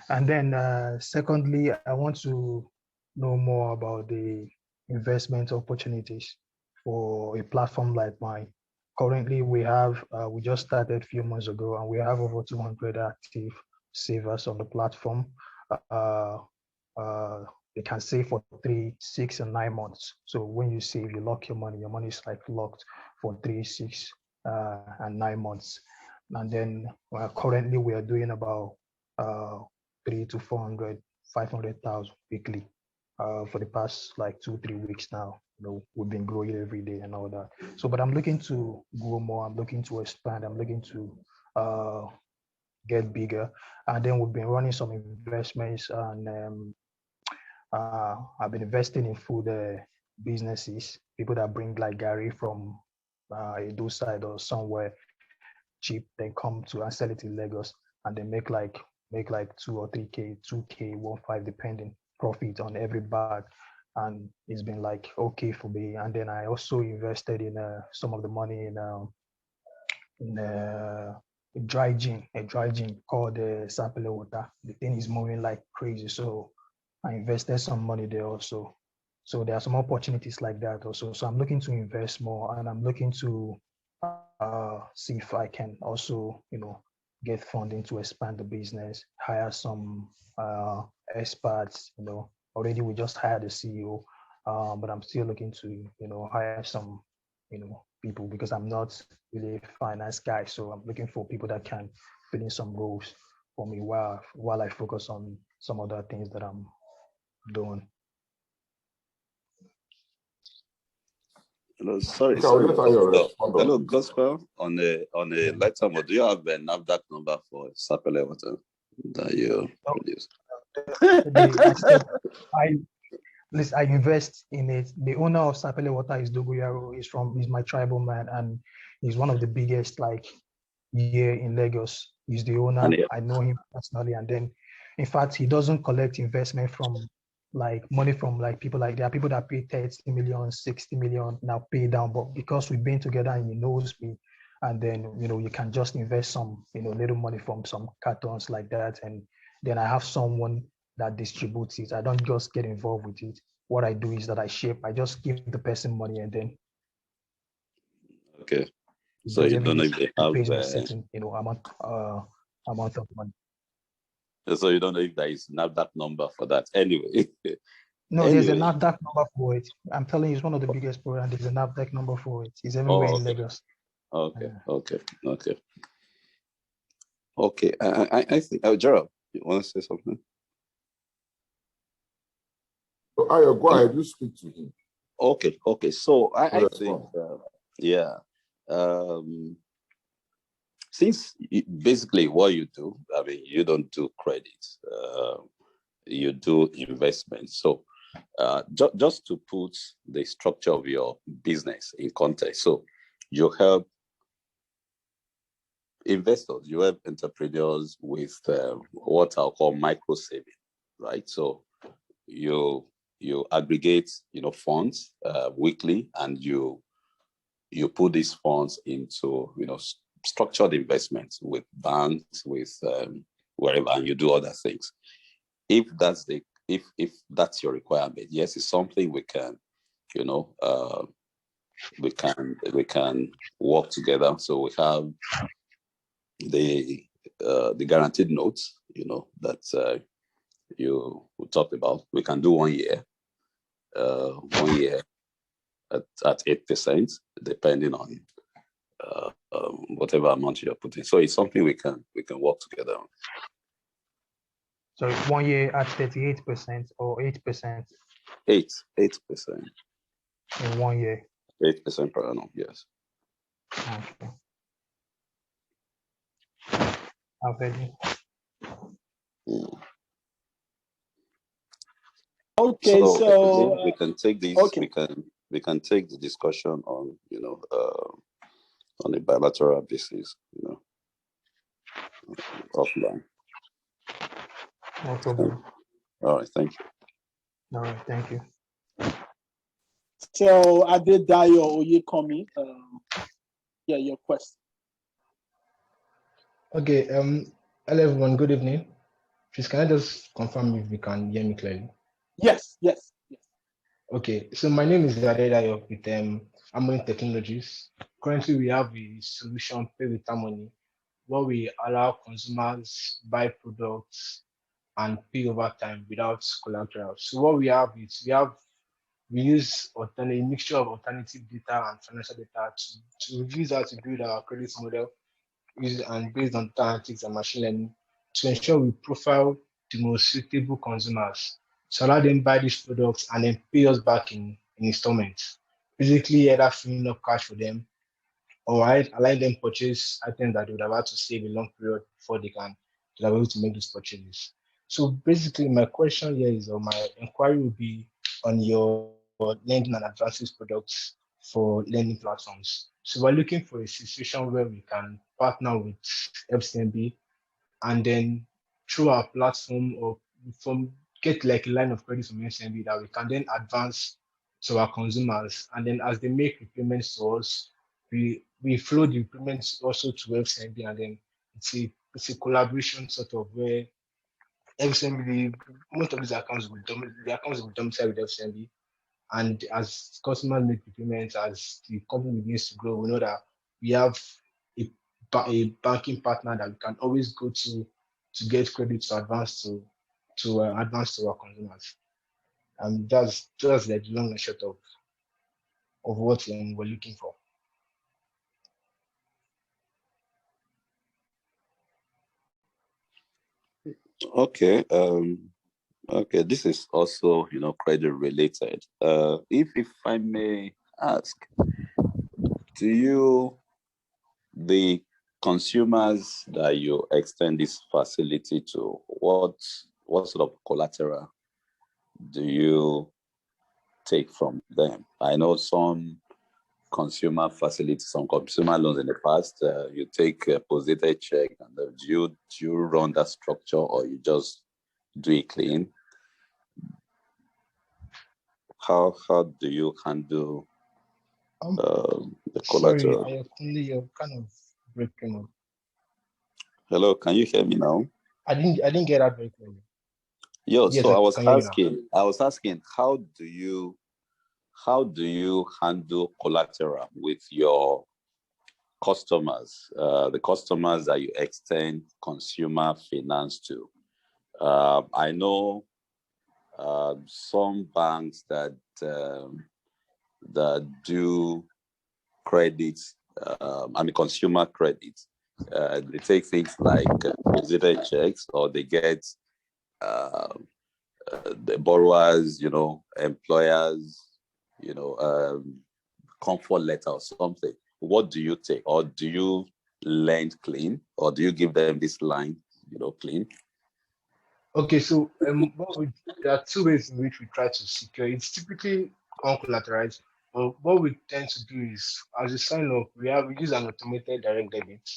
And then secondly, I want to know more about the investment opportunities for a platform like mine. Currently, we just started a few months ago, and we have over 200 active savers on the platform. They can save for 3, 6, and 9 months. So when you save, you lock your money is like locked for 3, 6, and 9 months. And then currently we are doing about 300 to 400, 500,000 weekly for the past like 2-3 weeks now. We've been growing every day and all that. So, but I'm looking to grow more. I'm looking to expand. I'm looking to get bigger. And then we've been running some investments, and I've been investing in food businesses, people that bring like Gary from Edo side or somewhere cheap, then come to and sell it in Lagos, and they make like 2 or 3K, 2K, 1.5 depending profit on every bag. And it's been like okay for me. And then I also invested in some of the money in a dry gin called Sample Water. The thing is moving like crazy, so I invested some money there also. So there are some opportunities like that also. So I'm looking to invest more, and I'm looking to see if I can also, get funding to expand the business, hire some experts. Already we just hired a CEO, but I'm still looking to, hire some, people, because I'm not really a finance guy. So I'm looking for people that can fill in some roles for me while I focus on some other things that I'm doing. Hello, sorry. Okay, I'll let you respond on Hello, this. Gospel. On a lighter mode, do you have a NAFDAC number for Sapele water that you produce? I invest in it. The owner of Sapele Water is Dogoyaro. He's my tribal man, and he's one of the biggest here in Lagos. He's the owner. I know him personally, and then, in fact, he doesn't collect investment from money from people. There are people that pay 30 million, 60 million now pay down, but because we've been together and he knows me, and then you can just invest some little money from some cartons like that, and then I have someone that distributes it. I don't just get involved with it. What I do is that I just give the person money, and then okay. So you don't know if they have a certain amount of money. So you don't know if there is NAFDAC number for that. Anyway. No, there's a NAFDAC number for it. I'm telling you, it's one of the biggest programs. There's a NAFDAC number for it. It's everywhere in Lagos. Okay. I think, Gerald, you want to say something? Ayo, go ahead, you speak to him. Okay. So I think, since basically what you do, I mean, you don't do credit, you do investment. So just to put the structure of your business in context, so you help investors, you help entrepreneurs with what I'll call micro saving, right? So you aggregate, funds weekly, and you put these funds into, structured investments with banks, with wherever, and you do other things. If that's if that's your requirement, yes, it's something we can, we can work together. So we have the guaranteed notes, that you talked about. We can do 1 year, at 8%, depending on whatever amount you're putting. So it's something we can work together on. So 1 year at 38% or 8%? 8%. In 1 year. 8% per annum, yes. Okay. I've heard you. Okay, so we can take this. Okay. We can take the discussion on on a bilateral basis, offline. No problem. All right, thank you. All right, thank you. So Adedayo Oyekomi, your question. Okay, hello everyone, good evening. Please, can I just confirm if you can hear me clearly? Yes. Okay, so my name is Adedayo with HubOne Technologies. Currently, we have a solution, Pay with Harmony, where we allow consumers buy products and pay over time without collateral. So what we have is we use a mixture of alternative data and financial data to use that to build our credit model, and based on analytics and machine learning, to ensure we profile the most suitable consumers, to allow them buy these products and then pay us back in installments. Basically, either freeing up cash for them or allowing them purchase items that they would have had to save a long period before they can be able to make these purchases. So basically, my question here is, or my inquiry will be on your lending and advances products for lending platforms. So we're looking for a situation where we can partner with FCMB and then through our platform or get like a line of credit from FCMB that we can then advance to our consumers. And then as they make repayments to us, we flow the repayments also to FCMB, and then it's a collaboration sort of where FCMB, most of these accounts will domicile with FCMB. And as customers make repayments, as the company begins to grow, we know that we have a banking partner that we can always go to get credit to advance to our consumers. That's just the long and short of what we're looking for. Okay. Okay. This is also, credit related. If I may ask, the consumers that you extend this facility to, what sort of collateral do you take from them? I know some consumer facilities, some consumer loans in the past, you take a positive check, and do you run that structure, or you just do it clean? How do you handle the collateral? Sorry, you're kind of breaking up. Hello, can you hear me now? I didn't get that very clearly. Yo, Yes, so I was asking, how do you handle collateral with your customers, the customers that you extend consumer finance to? I know some banks that do credit, consumer credit. They take things like deposited checks, or they get the borrowers, employers, comfort letter or something. What do you take? Or do you lend clean? Or do you give them this line, clean? Okay, so there are two ways in which we try to secure. It's typically uncollateralized. But what we tend to do is, as you sign up, we use an automated direct debit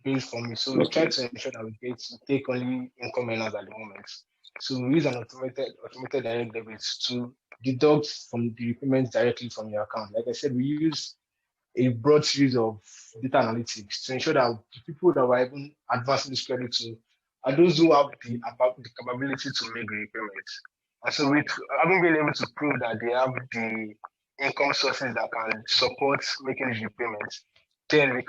based on it. So we try to ensure that we take only income earners at the moment. So we use an automated direct debit to deduct from the repayments directly from your account. Like I said, we use a broad series of data analytics to ensure that the people that we're even advancing this credit to are those who have the capability to make the repayments. And so we haven't been able to prove that they have the income sources that can support making these repayments, then we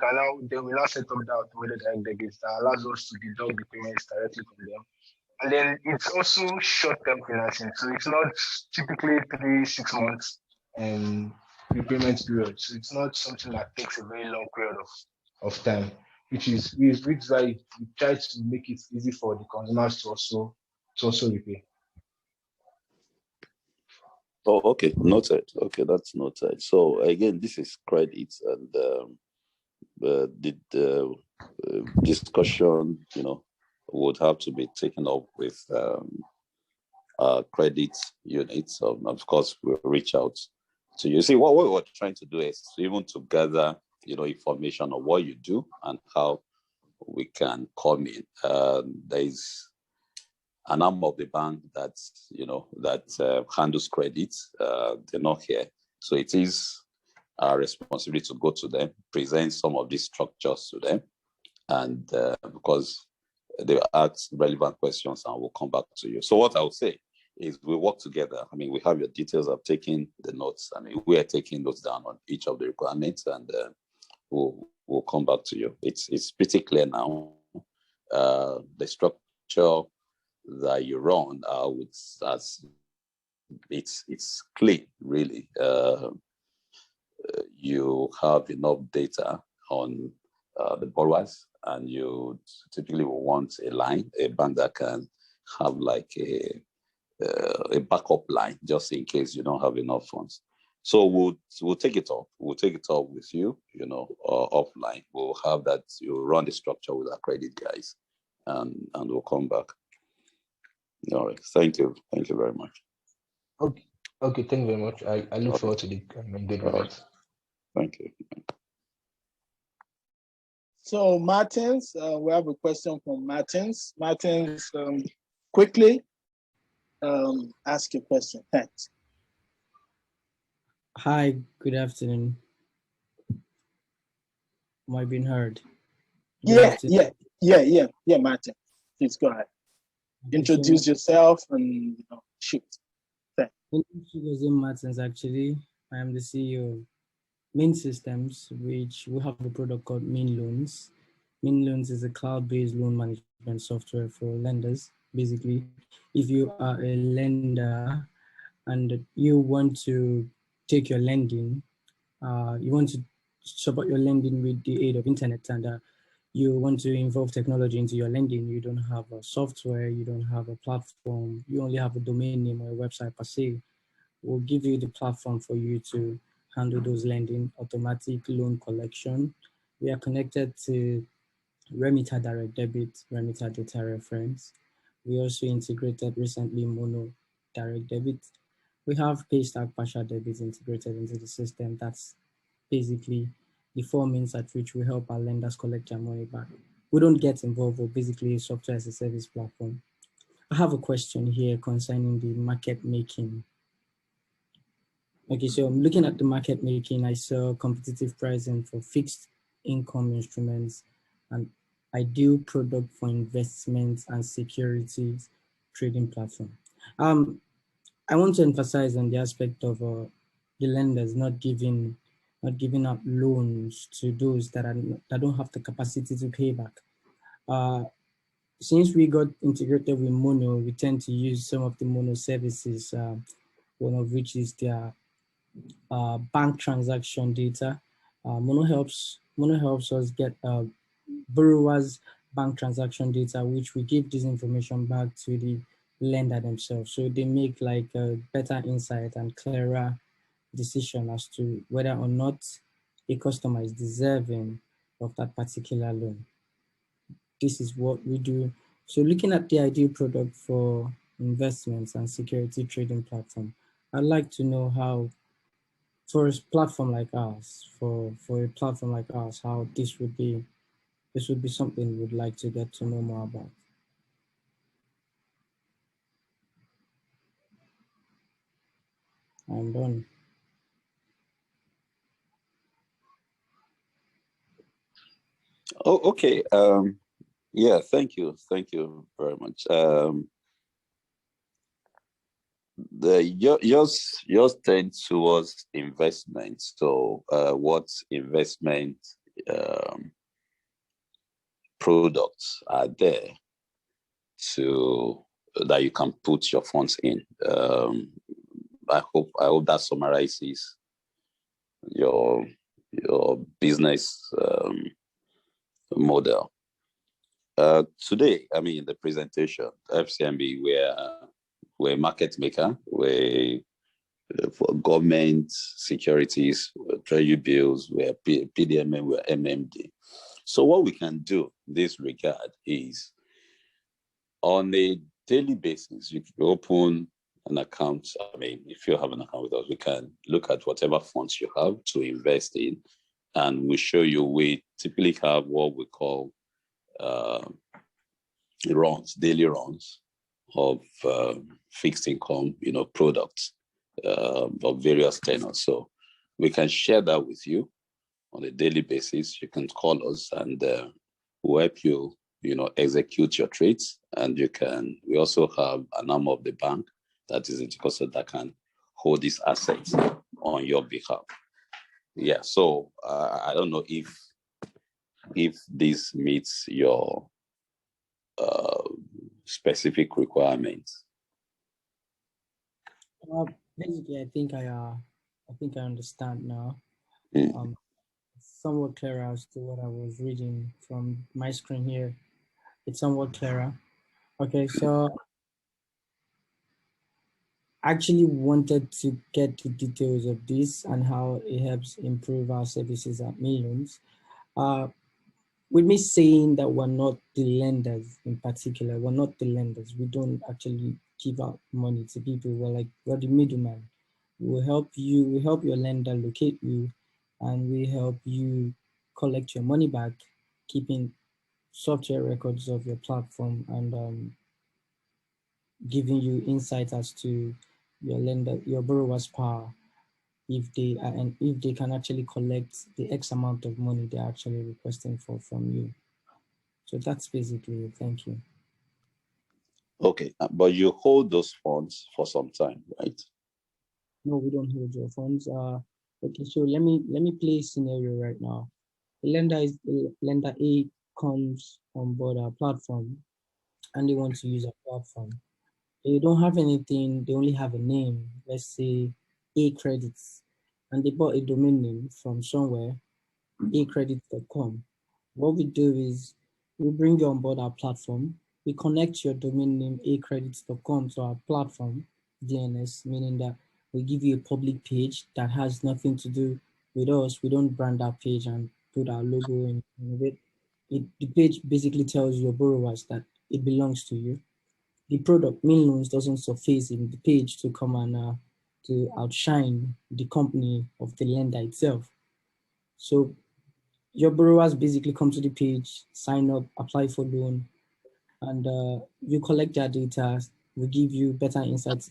will now set up that automated direct debit that allows us to deduct the payments directly from them. And then it's also short-term financing. So it's not typically 3-6 months repayment period. So it's not something that takes a very long period of time, which is why we try to make it easy for the consumers to also repay. Oh, okay, noted. Okay, that's noted. So again, this is credit, and the discussion, would have to be taken up with credit units. Of course, we'll reach out to you. See, what we're trying to do is even to gather, information on what you do and how we can come in. There is an arm of the bank that handles credit. They're not here, so it is our responsibility to go to them, present some of these structures to them, and because they ask relevant questions, and we'll come back to you. So what I would say is we work together. We have your details. I've taken the notes. We are taking notes down on each of the requirements, and we'll come back to you. It's pretty clear now. The structure that you run, it's clean, really. You have enough data on the borrowers, and you typically will want a bank that can have like a backup line just in case you don't have enough funds. So we'll take it up. We'll take it up with you, offline. We'll have that. You run the structure with our credit guys, and we'll come back. All right. Thank you. Thank you very much. Okay. Okay. Thank you very much. I look forward to the good results. Thank you. So Martins, we have a question from Martins. Martins, quickly ask your question. Thanks. Hi, good afternoon. Am I being heard? Yeah, Martin. Please go ahead. Introduce yourself and shoot. Thanks. My name is Martins, actually. I am the CEO of Main Systems, which we have a product called Main Loans. Main Loans is a cloud-based loan management software for lenders. Basically, if you are a lender and you want to take your lending, you want to support your lending with the aid of internet, and you want to involve technology into your lending. You don't have a software, you don't have a platform, you only have a domain name or a website per se. We'll give you the platform for you to handle those lending, automatic loan collection. We are connected to Remitter Direct Debit, Remitter Data Reference. We also integrated recently Mono Direct Debit. We have Paystack Partial Debit integrated into the system. That's basically the four means at which we help our lenders collect their money back. We don't get involved, with basically a software as a service platform. I have a question here concerning the market making. Okay, so I'm looking at the market making. I saw competitive pricing for fixed income instruments and ideal product for investments and securities trading platform. I want to emphasize on the aspect of the lenders not giving out loans to those that don't have the capacity to pay back. Since we got integrated with Mono, we tend to use some of the Mono services, one of which is their bank transaction data. Mono helps us get borrowers' bank transaction data, which we give this information back to the lender themselves. So they make like a better insight and clearer decision as to whether or not a customer is deserving of that particular loan. This is what we do. So looking at the ideal product for investments and security trading platform, I'd like to know how, for a platform like ours, how this would be something we'd like to get to know more about. I'm done. Oh, okay. Yeah, thank you very much. Yours tend towards investment. So, what investment products are there that you can put your funds in? I hope that summarizes your business model. Today, I mean, the presentation, FCMB, we're a market maker. We're for government securities, treasury bills, we're PDMM, we're MMD. So what we can do in this regard is, on a daily basis, you can open an account. I mean, if you have an account with us, we can look at whatever funds you have to invest in, and we show you. We typically have what we call daily runs of fixed income, products of various tenors. So we can share that with you on a daily basis. You can call us, and we'll help you, execute your trades. And we also have an arm of the bank that is interested that can hold these assets on your behalf. Yeah. So I don't know if this meets your specific requirements. Basically, I think I understand now. Somewhat clearer as to what I was reading from my screen here. It's somewhat clearer. Okay, so I actually wanted to get the details of this and how it helps improve our services at Millions. With me saying that we're not the lenders in particular, we're not the lenders. We don't actually give out money to people. We're the middleman. We help your lender locate you, and we help you collect your money back, keeping software records of your platform and giving you insight as to your borrower's power, if they can actually collect the X amount of money they're actually requesting from you. So that's basically it. Thank you. Okay, but you hold those funds for some time, right? No, we don't hold your funds. Okay, so let me play a scenario right now. Lender A comes on board our platform, and they want to use our platform. They don't have anything, they only have a name, let's say A Credits, and they bought a domain name from somewhere, acredits.com. What we do is we bring you on board our platform. We connect your domain name acredits.com to our platform, DNS, meaning that we give you a public page that has nothing to do with us. We don't brand our page and put our logo in it. The page basically tells your borrowers that it belongs to you. The product, Mean Loans, doesn't surface in the page to come and to outshine the company of the lender itself. So your borrowers basically come to the page, sign up, apply for loan, and you collect their data. We give you better insights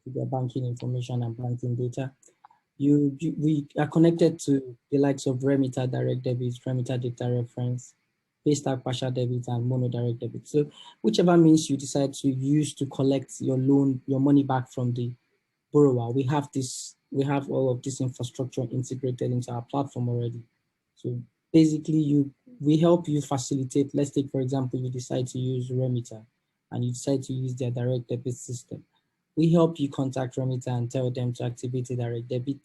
to their banking information and banking data. We are connected to the likes of Remitter Direct Debit, Remitter Data Reference, Paystack Partial Debit, and Mono Direct Debit. So whichever means you decide to use to collect your loan, your money back from the borrower, we have all of this infrastructure integrated into our platform already. So basically we help you facilitate. Let's take, for example, you decide to use Remitter and you decide to use their direct debit system. We help you contact Remitter and tell them to activate a direct debit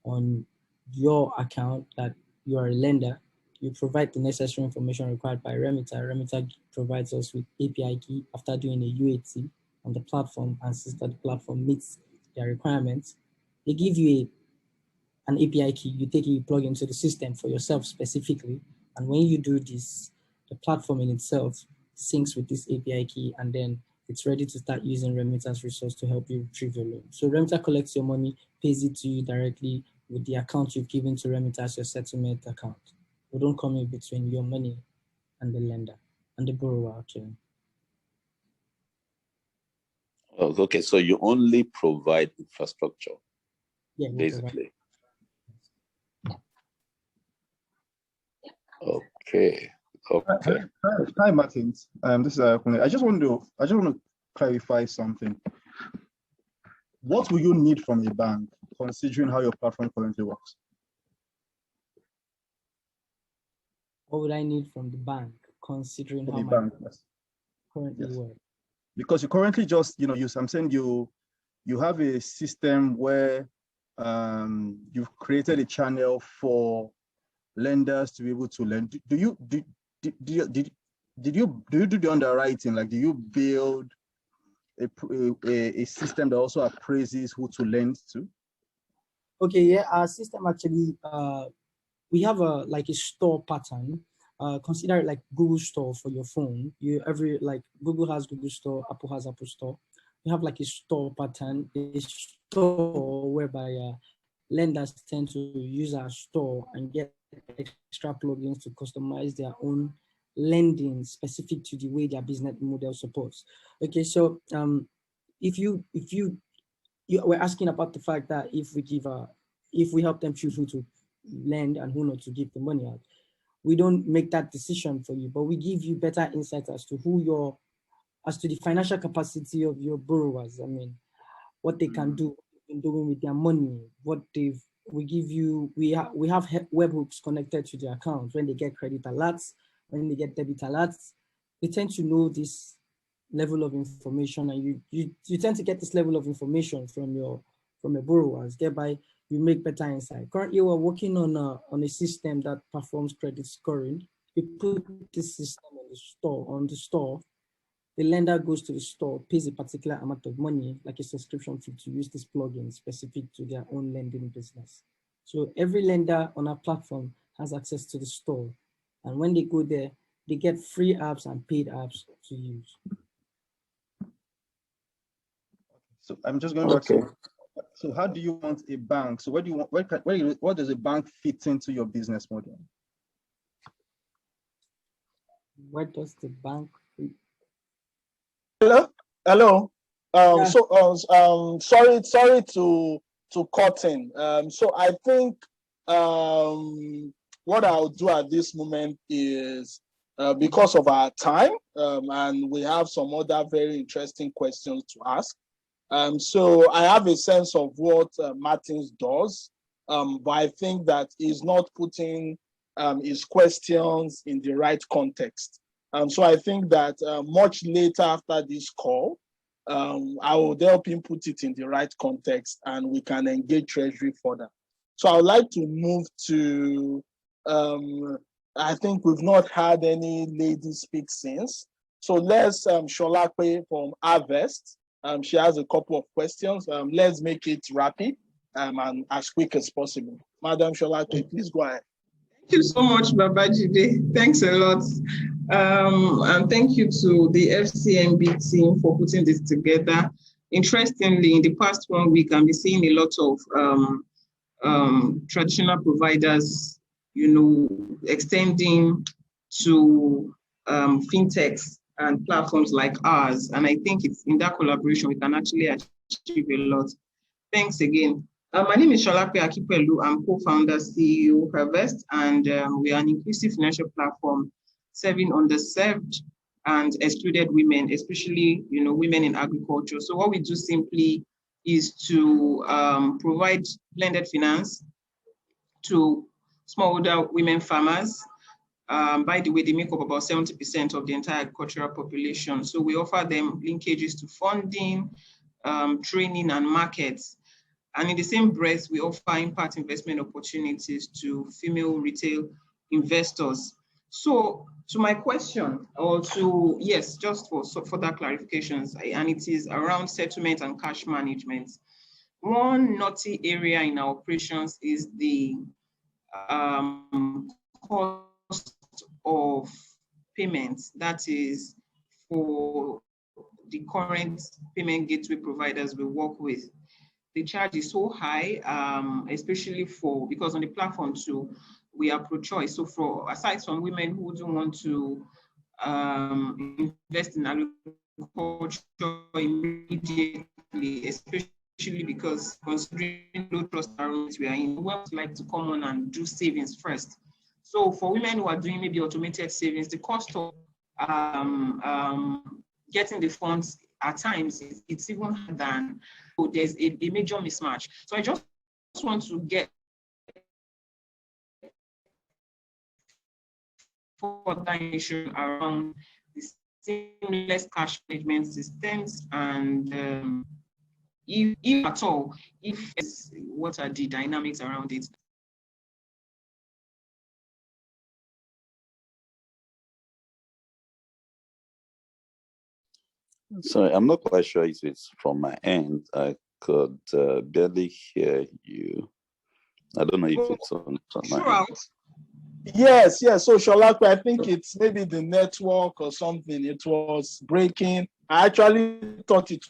on your account that you are a lender. You provide the necessary information required by Remitter. Remitter provides us with API key after doing a UAT on the platform and since that the platform meets their requirements. They give you an API key, you take it, you plug into the system for yourself specifically. And when you do this, the platform in itself syncs with this API key, and then it's ready to start using Remitter's resource to help you retrieve your loan. So Remitter collects your money, pays it to you directly with the account you've given to Remitter as your settlement account. We don't come in between your money and the lender and the borrower, actually. Oh, okay, so you only provide infrastructure, yeah, basically. Okay. Okay. Hi, Martins. This is I just want to clarify something. What will you need from a bank, considering how your platform currently works? What would I need from the bank, considering how my bank currently works? Because you currently just, I'm saying you have a system where you've created a channel for lenders to be able to lend. Did you do the underwriting? Like, do you build a system that also appraises who to lend to? Okay, yeah, our system actually, we have a store pattern. Consider it like Google Store for your phone. Google has Google Store, Apple has Apple Store. You have like a store pattern, a store whereby lenders tend to use our store and get extra plugins to customize their own lending specific to the way their business model supports. Okay, so if you were asking about the fact that if we help them choose who to lend and who not to give the money out, we don't make that decision for you, but we give you better insight as to as to the financial capacity of your borrowers. I mean, what they can do in doing with their money, we have webhooks connected to their accounts. When they get credit alerts, when they get debit alerts, they tend to know this level of information, and you tend to get this level of information from your borrowers, thereby you make better insight. Currently, we're working on a system that performs credit scoring. We put this system on the store. The lender goes to the store, pays a particular amount of money, like a subscription fee, to use this plugin specific to their own lending business. So every lender on our platform has access to the store. And when they go there, they get free apps and paid apps to use. So I'm just going back to, so how do you want a bank? So what do you want, what does a bank fit into your business model? What does the bank fit? Hello. Yeah. So sorry to cut in. So I think what I'll do at this moment is, because of our time, and we have some other very interesting questions to ask. So I have a sense of what Martins does, but I think that he's not putting his questions in the right context. So I think that much later after this call, I will help him put it in the right context and we can engage Treasury further. So I would like to move to, I think we've not had any ladies speak since. So let's Sholape from Harvest. She has a couple of questions. Let's make it rapid and as quick as possible. Madam Sholape, please go ahead. Thank you so much, Babajide. Thanks a lot. And thank you to the FCMB team for putting this together. Interestingly, in the past 1 week, I've been seeing a lot of traditional providers, extending to fintechs and platforms like ours. And I think it's in that collaboration we can actually achieve a lot. Thanks again. My name is Sholape Akipelu. I'm co-founder, CEO, Harvest, and we are an inclusive financial platform serving underserved and excluded women, especially women in agriculture. So what we do simply is to provide blended finance to smallholder women farmers. By the way, they make up about 70% of the entire agricultural population. So we offer them linkages to funding, training, and markets. And in the same breath, we offer impact investment opportunities to female retail investors. So to my question, just for further clarifications, and it is around settlement and cash management. One naughty area in our operations is the cost of payments. That is for the current payment gateway providers we work with. The charge is so high, especially because on the platform too, we are pro-choice. So aside from women who don't want to invest in agriculture immediately, especially because considering low trust environments we are in, we would like to come on and do savings first. So for women who are doing maybe automated savings, the cost of getting the funds at times it's even higher than. So there's a major mismatch. So I just want to get further information around the seamless cash management systems and if at all, what are the dynamics around it? Sorry, I'm not quite sure if it's from my end. I could barely hear you. I don't know if it's on my end. Yes. So Sholape, I think it's maybe the network or something. It was breaking. I actually thought it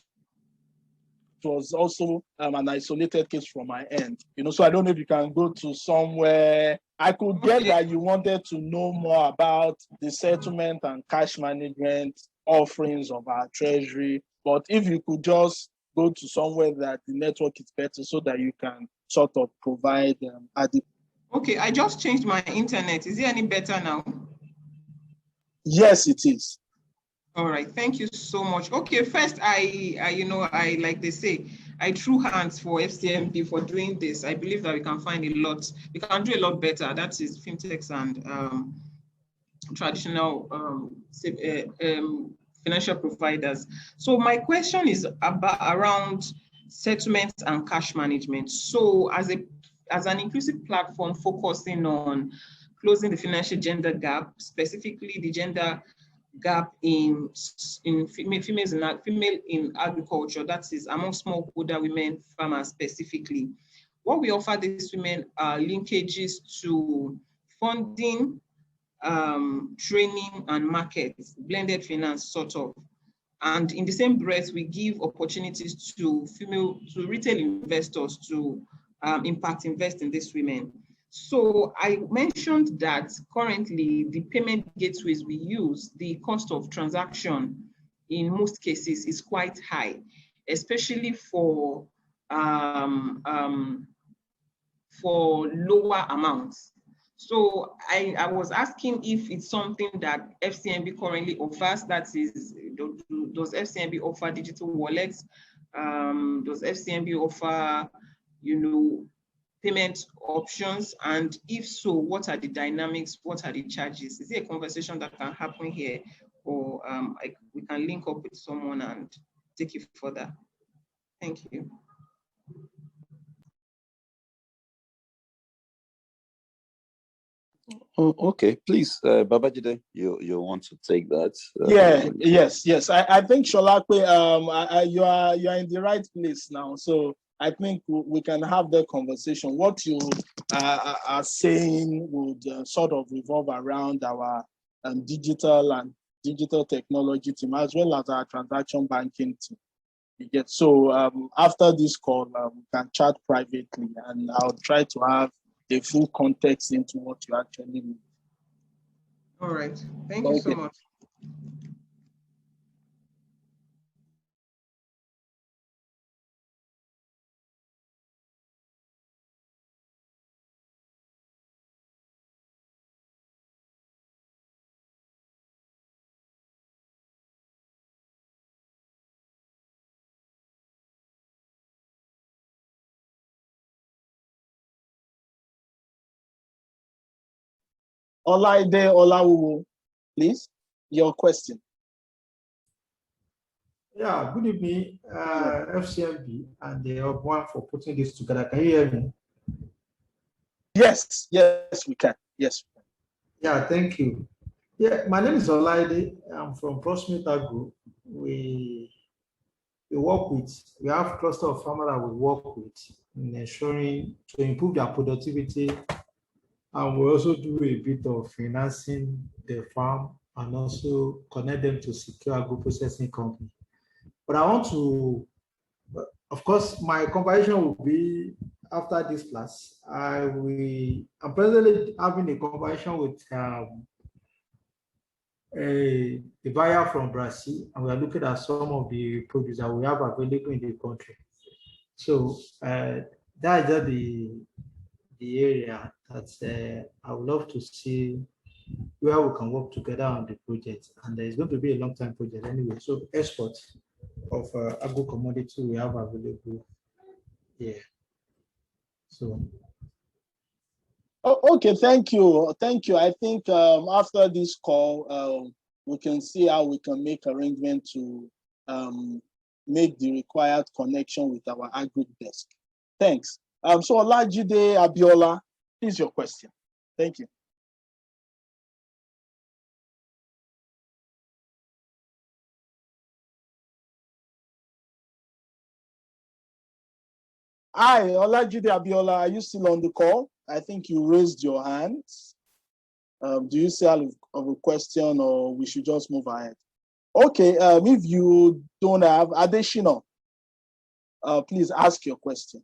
was also an isolated case from my end. So I don't know if you can go to somewhere. I could get that you wanted to know more about the settlement and cash management offerings of our treasury, but if you could just go to somewhere that the network is better so that you can sort of provide Okay, I just changed my internet. Is it any better now? Yes, it is. All right, thank you so much. Okay, first, I like they say, I threw hands for FCMB for doing this. I believe that we can find we can do a lot better. That is fintechs and traditional financial providers. So my question is around settlement and cash management. So as an inclusive platform focusing on closing the financial gender gap, specifically the gender gap in female in agriculture, that is among smallholder women farmers specifically. What we offer these women are linkages to funding, training and markets, blended finance sort of. And in the same breath, we give opportunities to retail investors to impact invest in these women. So I mentioned that currently the payment gateways we use, the cost of transaction in most cases is quite high, especially for lower amounts. So I was asking if it's something that FCMB currently offers. That is, does FCMB offer digital wallets? Does FCMB offer, payment options? And if so, what are the dynamics? What are the charges? Is it a conversation that can happen here, or we can link up with someone and take it further. Thank you. Oh, okay, please, Babajide, you want to take that? Yes. I think Sholakwe, you are in the right place now. So I think we can have the conversation. What you are saying would sort of revolve around our digital technology team as well as our transaction banking team. You get so after this call, we can chat privately, and I'll try to have the full context into what you actually need. All right. Thank you so much. Olaide Olawuwo, please, your question. Yeah, good evening, FCMB and the HubOne for putting this together. Can you hear me? Yes, we can. Yes. Yeah, thank you. Yeah, my name is Olaide. I'm from Proximita Group. We have a cluster of farmers that we work with in ensuring to improve their productivity. And we also do a bit of financing the farm and also connect them to secure agro-processing company. But I want to, of course, my conversation will be after this class. I'm presently having a conversation with a buyer from Brazil, and we are looking at some of the produce that we have available in the country. So that is just the area that I would love to see where we can work together on the project. And it's going to be a long-term project anyway. So export of agro commodity we have available here. So. Oh, okay, thank you. I think after this call, we can see how we can make arrangement to make the required connection with our agri desk. Thanks. So Olajide Abiola, please your question. Thank you. Hi, Olajide Abiola, are you still on the call? I think you raised your hand. Do you still have a question, or we should just move ahead? Okay, if you don't have additional, please ask your question.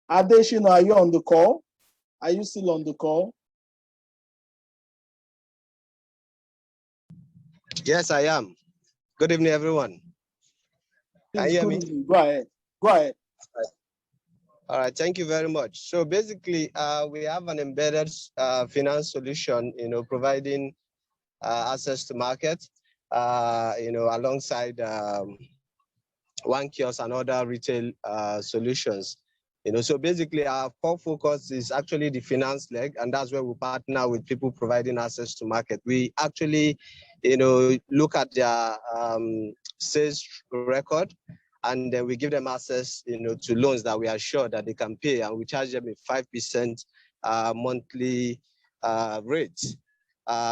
Additional, are you on the call? Are you still on the call? Yes, I am. Good evening, everyone. Can you hear me? Go ahead. Go ahead. All right, thank you very much. So basically, we have an embedded finance solution, providing access to market, alongside one kiosk and other retail solutions. So basically our core focus is actually the finance leg, and that's where we partner with people providing access to market. We actually, look at their sales record, and then we give them access, to loans that we are sure that they can pay, and we charge them a 5% monthly rate.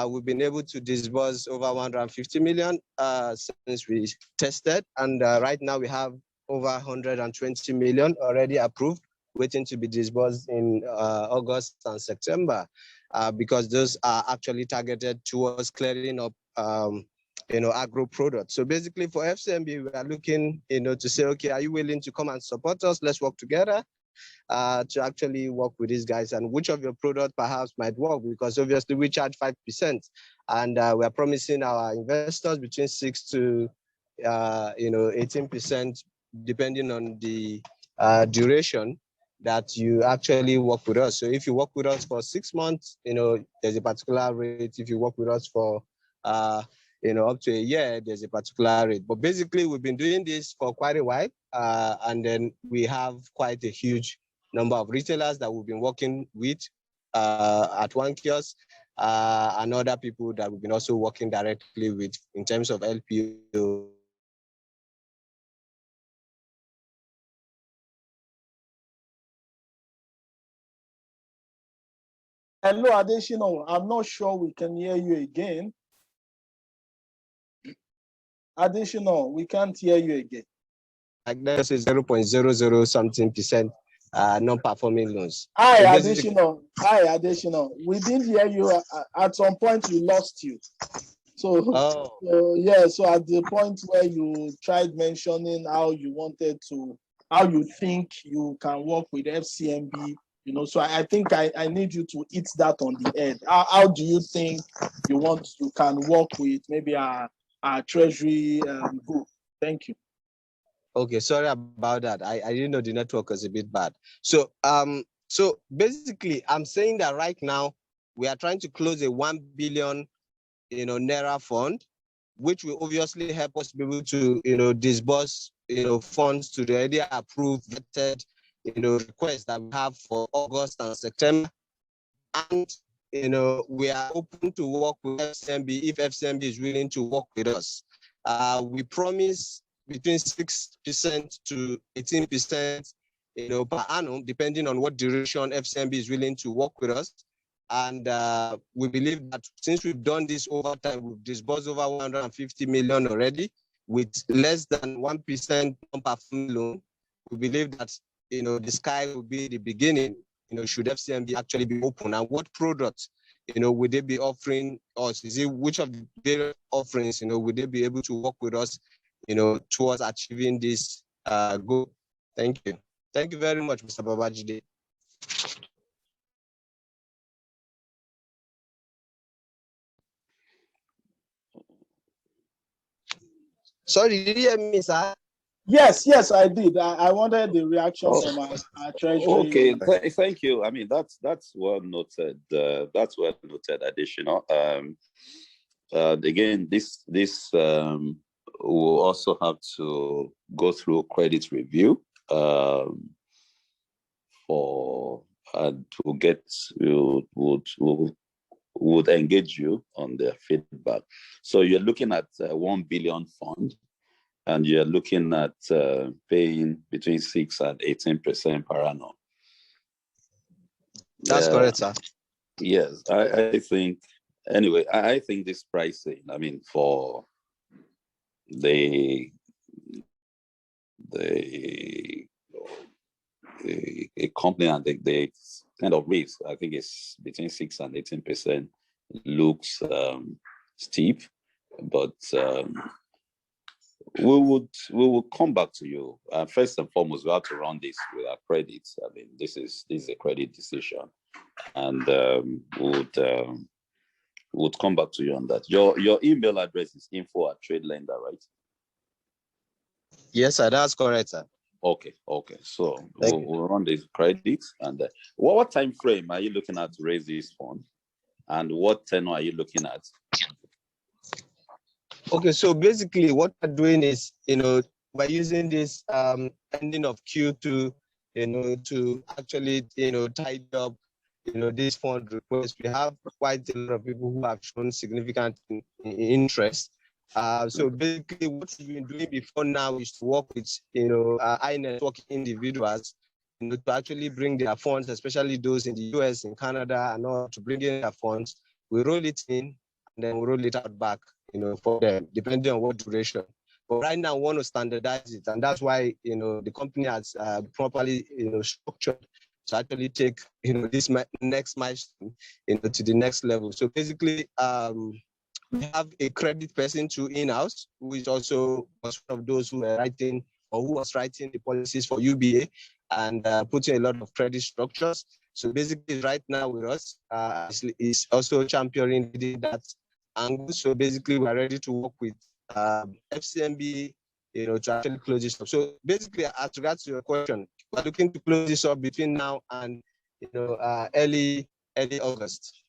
We've been able to disburse over 150 million since we tested, and right now we have over 120 million already approved, waiting to be disbursed in August and September, because those are actually targeted towards clearing up agro products. So basically for FCMB, we are looking, to say, okay, are you willing to come and support us? Let's work together to actually work with these guys, and which of your product perhaps might work, because obviously we charge 5%, and we are promising our investors between 6 to 18%, depending on the duration that you actually work with us. So if you work with us for 6 months, there's a particular rate. If you work with us for up to a year, there's a particular rate. But basically, we've been doing this for quite a while, and then we have quite a huge number of retailers that we've been working with, at One Kiosk, and other people that we've been also working directly with in terms of LPO. Hello, Additional. I'm not sure we can hear you again. Additional, we can't hear you again. Like this is 0.00 something percent non-performing loans. Hi, So Additional. Hi, Additional. We didn't hear you. At some point, we lost you. So at the point where you tried mentioning how you think you can work with FCMB, so I think I need you to hit that on the head. How do you think you can work with maybe our treasury group? Thank you. Okay, sorry about that. I didn't know the network was a bit bad. So basically, I'm saying that right now we are trying to close a 1 billion, Naira fund, which will obviously help us be able to, disburse, funds to the already approved, vetted, requests that we have for August and September. And, we are open to work with FCMB if FCMB is willing to work with us. We promise between 6% to 18%, per annum, depending on what duration FCMB is willing to work with us. And we believe that since we've done this over time, we've disbursed over 150 million already with less than 1% non-performing loan. We believe that, the sky will be the beginning, should FCMB actually be open. And what products, would they be offering us? Which of the various offerings, would they be able to work with us, towards achieving this goal? Thank you. Thank you very much, Mr. Babajide. Sorry, did you hear me, sir? Yes, I did. I wanted the reaction from our treasury. Okay, thank you. I mean, that's well noted. That's well noted. Additional. Again, this we'll also have to go through credit review to get would engage you on their feedback. So you're looking at 1 billion fund, and you're looking at paying between 6 and 18% per annum. That's correct, sir. Yes, I think. Anyway, I think this pricing, I mean, for a company and the kind of risk, I think it's between 6 and 18%, looks steep, but we will come back to you. First and foremost, we have to run this with our credits. I mean, this is a credit decision, and we'll come back to you on that. Your email address is info@tradelender, right? Yes, sir, that's correct, sir. Okay. So we'll run this credits, and what time frame are you looking at to raise this fund, and what tenor are you looking at? Okay, so basically what we're doing is, we're using this ending of Q2, to actually, tidy up, this fund request. We have quite a lot of people who have shown significant interest. So basically what we've been doing before now is to work with, high network individuals, to actually bring their funds, especially those in the US, in Canada, and all, to bring in their funds. We roll it in, and then we roll it out back, for them, depending on what duration. But right now, we want to standardize it, and that's why, the company has properly, structured to actually take, this next milestone, to the next level. So basically, we have a credit person too in-house, who is also was one of those who were writing, or who was writing the policies for UBA and putting a lot of credit structures. So basically, right now with us, is also championing that angle. So basically, we're ready to work with FCMB, to actually close this up. So basically, as regards to your question, we're looking to close this up between now and early August.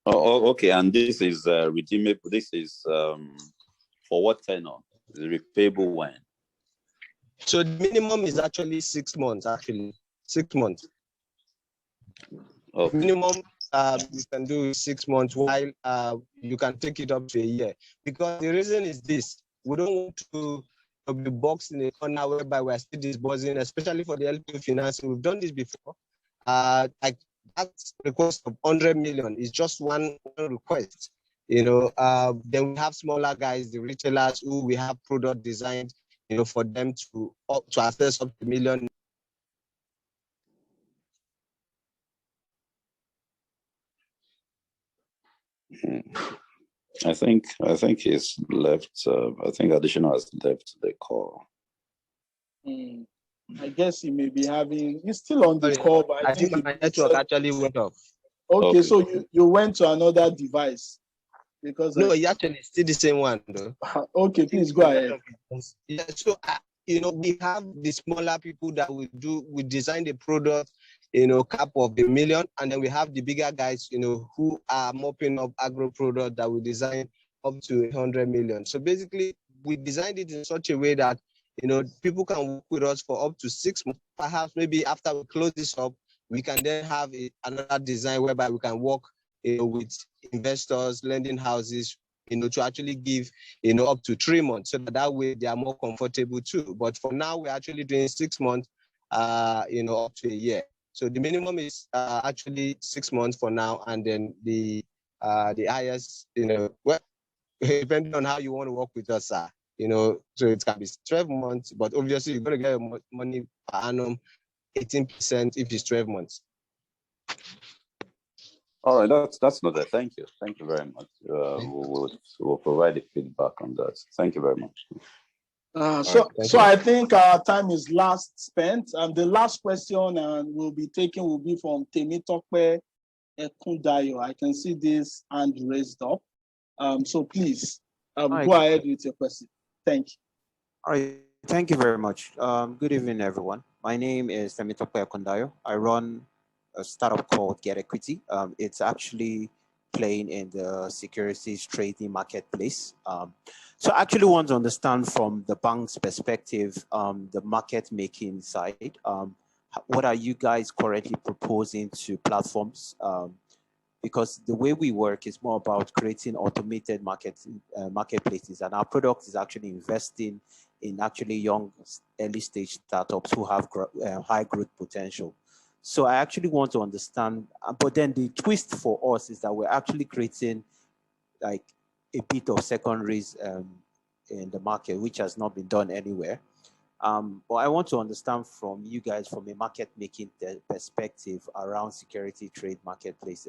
Oh, okay. And this is redeemable. This is for what tenor? Is it repayable when? So the minimum is actually 6 months. 6 months. The minimum you can do is 6 months, while you can take it up to a year. Because the reason is this: we don't want to be boxed in a corner whereby we're still disbursing, especially for the LPO financing. We've done this before. Like that request of 100 million is just one request. Then we have smaller guys, the retailers, who we have product designed, for them to access up to $1 million. I think he's left. I think additional has left the call. I guess he may be having. He's still on the call, but I think my network actually went off. Okay, so you went to another device because no, it's actually still the same one though. Okay, please go ahead. Yeah, so we have the smaller people that we design the product, cap of $1 million, and then we have the bigger guys, who are mopping up agro product that we design up to 100 million. So basically, we designed it in such a way that people can work with us for up to 6 months. Perhaps maybe after we close this up, we can then have another design whereby we can work, with investors, lending houses, to actually give, up to 3 months, so that way they are more comfortable too. But for now, we're actually doing 6 months, up to a year. So the minimum is actually 6 months for now, and then the highest, well, depending on how you want to work with us, so it can be 12 months, but obviously you're going to get your money per annum 18% if it's 12 months. All right, that's not that. Thank you very much. We'll provide the feedback on that. Thank you very much. So I think our time is last spent. The last question will be from Temitope Ekundayo. I can see this hand raised up. So please go ahead with your question. Thank you. All right, thank you very much. Good evening, everyone. My name is Temitope Ekundayo. I run a startup called Get Equity. It's actually playing in the securities trading marketplace. So I actually want to understand from the bank's perspective, the market making side. What are you guys currently proposing to platforms? Because the way we work is more about creating automated marketplaces, and our product is actually investing in actually young early stage startups who have high growth potential. So I actually want to understand, but then the twist for us is that we're actually creating like a bit of secondaries in the market, which has not been done anywhere. But I want to understand from you guys, from a market making perspective around security trade marketplace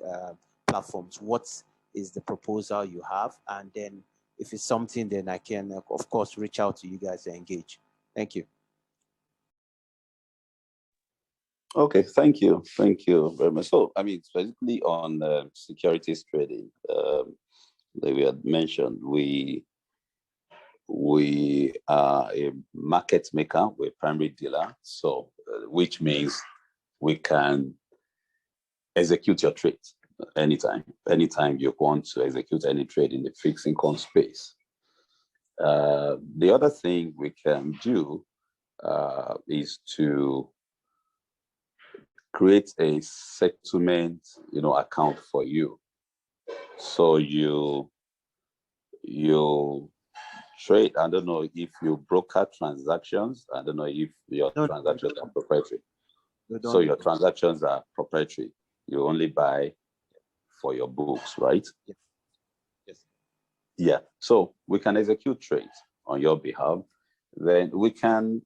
platforms, what is the proposal you have? And then if it's something, then I can, of course, reach out to you guys and engage. Thank you. Okay, thank you very much. So, I mean, specifically on securities trading, that we had mentioned, we are a market maker, we're a primary dealer, so which means we can execute your trade anytime you want to execute any trade in the fixed income space. The other thing we can do is to create a settlement, account for you. So you trade. I don't know if you broker transactions. I don't know if your transactions are proprietary. So your transactions are proprietary. You only buy for your books, right? Yes. Yeah. So we can execute trades on your behalf. Then we can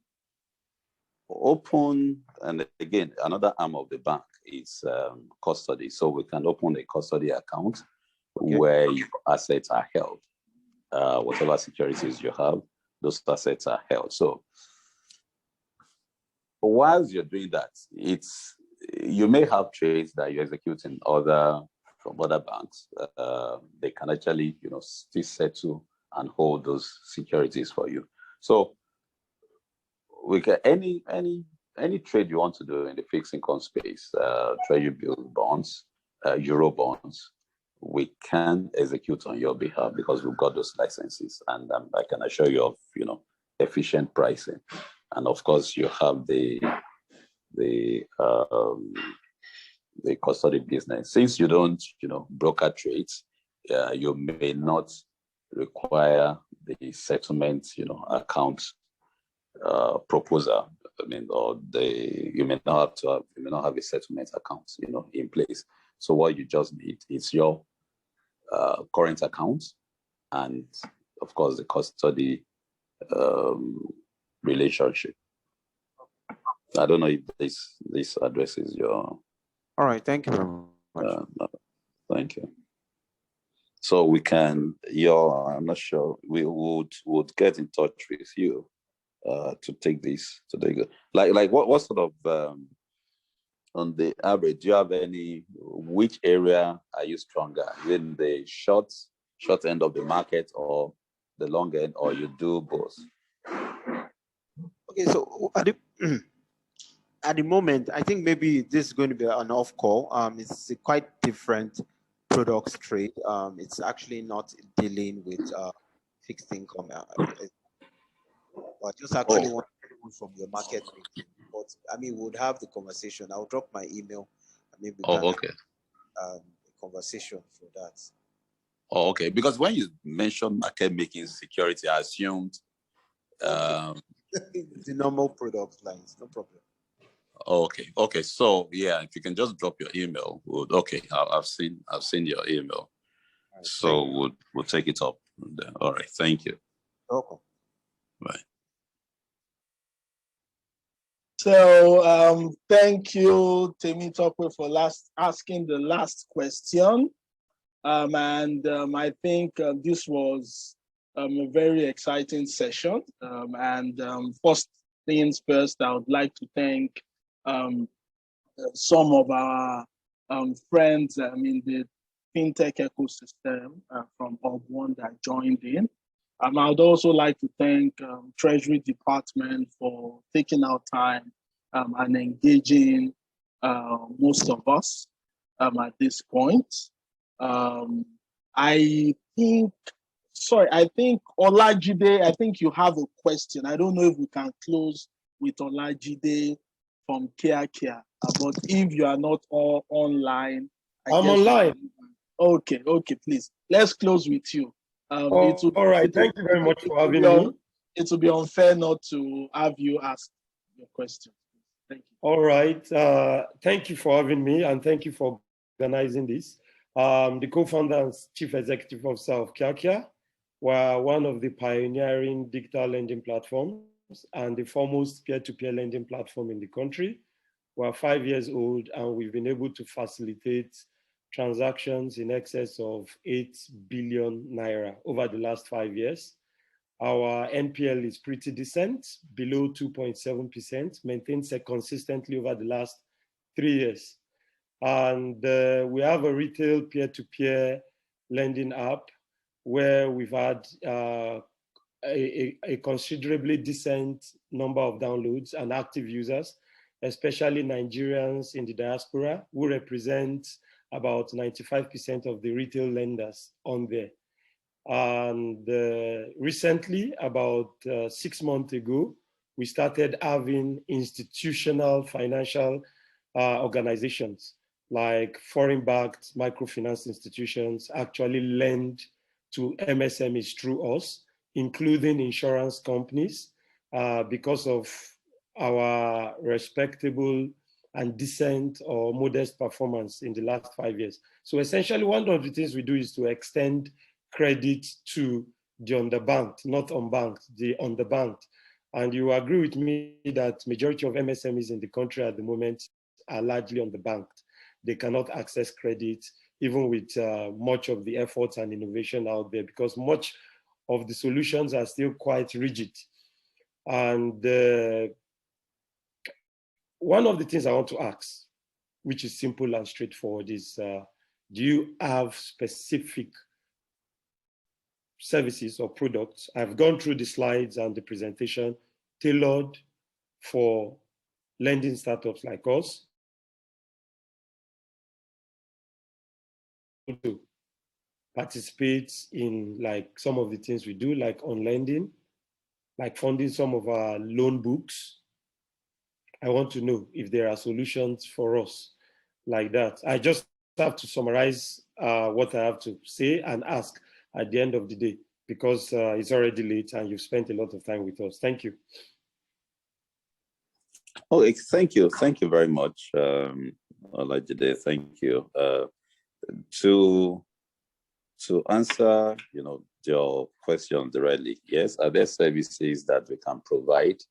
open, and again, another arm of the bank is custody. So we can open a custody account where your assets are held. Whatever securities you have, those assets are held. So whilst you're doing that, you may have trades that you execute from other banks. They can actually, still settle and hold those securities for you. So we can any trade you want to do in the fixed income space, treasury bill bonds, euro bonds, we can execute on your behalf because we've got those licenses, and I can assure you of efficient pricing, and of course you have the the custody business. Since you don't, broker trades, you may not require the settlement, account proposal. I mean, or you may not have a settlement account, in place. So what you just need is your current account, and of course the custody relationship. I don't know if this addresses your. All right, thank you very much. No, thank you. So we can, I'm not sure, we would get in touch with you to take this to the, like what sort of, on the average, do you have which area are you stronger in, the short end of the market or the long end, or you do both? Okay, so at the moment, I think maybe this is going to be an off call. It's a quite different products trade. It's actually not dealing with fixed income. But just actually want from your market making. But I mean, we'll have the conversation. I'll drop my email. And maybe we can okay. A conversation for that. Oh, okay. Because when you mentioned market making security, I assumed the normal product lines, no problem. Okay. So yeah, if you can just drop your email, okay. I've seen your email. Right, so we'll take it up. All right. Thank you. Welcome. Bye. So thank you, Temitope, for asking the last question. I think this was a very exciting session. First things first, I would like to thank some of our friends in the fintech ecosystem from HubOne that joined in. I would also like to thank Treasury Department for taking our time and engaging most of us at this point. I think Olajide, I think you have a question. I don't know if we can close with Olajide from Kia, but if you are not all online. I'm online. Okay, please. Let's close with you. All right, thank you very much for having me. It will be unfair not to have you ask your question. Thank you. All right, thank you for having me, and thank you for organizing this. The co-founder and chief executive officer of Kia, we're one of the pioneering digital lending platforms and the foremost peer-to-peer lending platform in the country. We're 5 years old, and we've been able to facilitate transactions in excess of 8 billion naira over the last 5 years. Our NPL is pretty decent, below 2.7%, maintained consistently over the last 3 years. And we have a retail peer-to-peer lending app where we've had a considerably decent number of downloads and active users, especially Nigerians in the diaspora, who represent about 95% of the retail lenders on there. And recently, about 6 months ago, we started having institutional financial organizations like foreign-backed microfinance institutions actually lend to MSMEs through us, including insurance companies, because of our respectable and decent or modest performance in the last 5 years. So essentially, one of the things we do is to extend credit to the underbanked, not unbanked, the underbanked. And you agree with me that majority of MSMEs in the country at the moment are largely underbanked. They cannot access credit, even with much of the efforts and innovation out there, because much of the solutions are still quite rigid. And one of the things I want to ask, which is simple and straightforward, is do you have specific services or products? I've gone through the slides and the presentation tailored for lending startups like us to participate in like some of the things we do, like on lending, like funding some of our loan books. I want to know if there are solutions for us like that. I just have to summarize what I have to say and ask at the end of the day, because it's already late and you've spent a lot of time with us. Thank you. Oh, thank you. Thank you very much, Olajide. Thank you. To answer, your question directly, yes, are there services that we can provide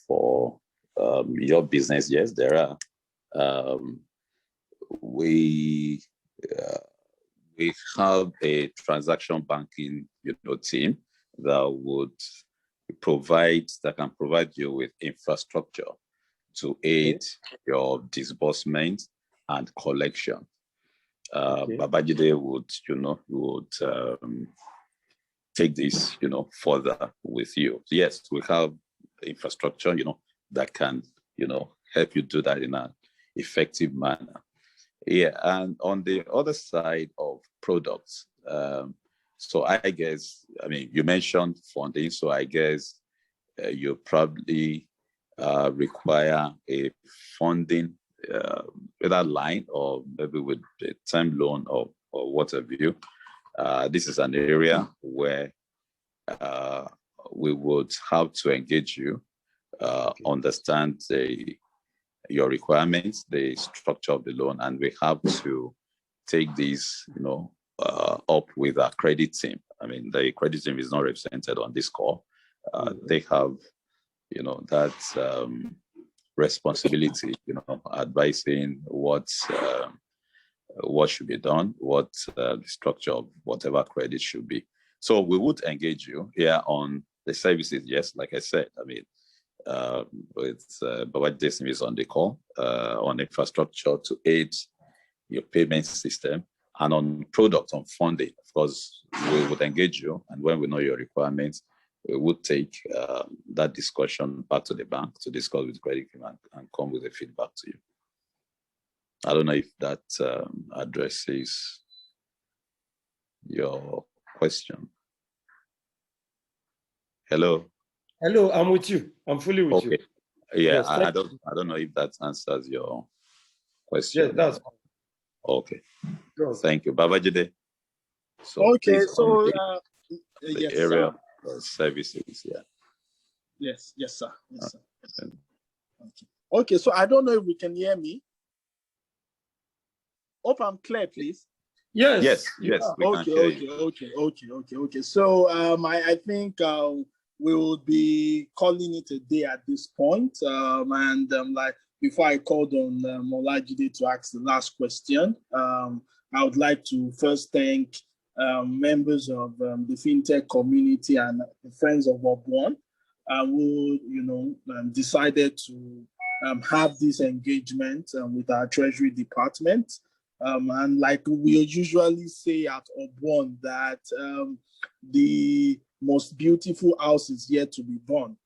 for your business? Yes, there are. We have a transaction banking, team that can provide you with infrastructure to aid your disbursement and collection. Babajide would take this, further with you. Yes, we have infrastructure, that can, help you do that in an effective manner. Yeah, and on the other side of products, so I guess, you mentioned funding, so I guess you probably require a funding, whether line or maybe with a term loan or what have you. This is an area where we would have to engage you, understand your requirements, the structure of the loan, and we have to take these, up with our credit team. The credit team is not represented on this call. They have, that responsibility, advising what should be done, what the structure of whatever credit should be. So we would engage you here on the services. Yes, like I said, Babajide team is on the call on infrastructure to aid your payment system, and on product, on funding. Of course, we would engage you, and when we know your requirements, we would take that discussion back to the bank to discuss with the credit team and come with the feedback to you. I don't know if that addresses your question. Hello. Hello, I'm with you. I'm fully with you. Yeah, yes, I don't know if that answers your question. Yes, that's fine. Okay. Sure. Thank you, Babajide. So okay, so the yes, area sir. of services, yeah. Yes, sir. Yes, sir. Okay, so I don't know if we can hear me. Hope I'm clear, please. Yes. We can hear you. Okay. So I think we will be calling it a day at this point. Like before I called on Olajide to ask the last question, I would like to first thank members of the fintech community and the friends of HubOne who decided to have this engagement with our Treasury department. And like we usually say at HubOne, that the most beautiful house is yet to be born,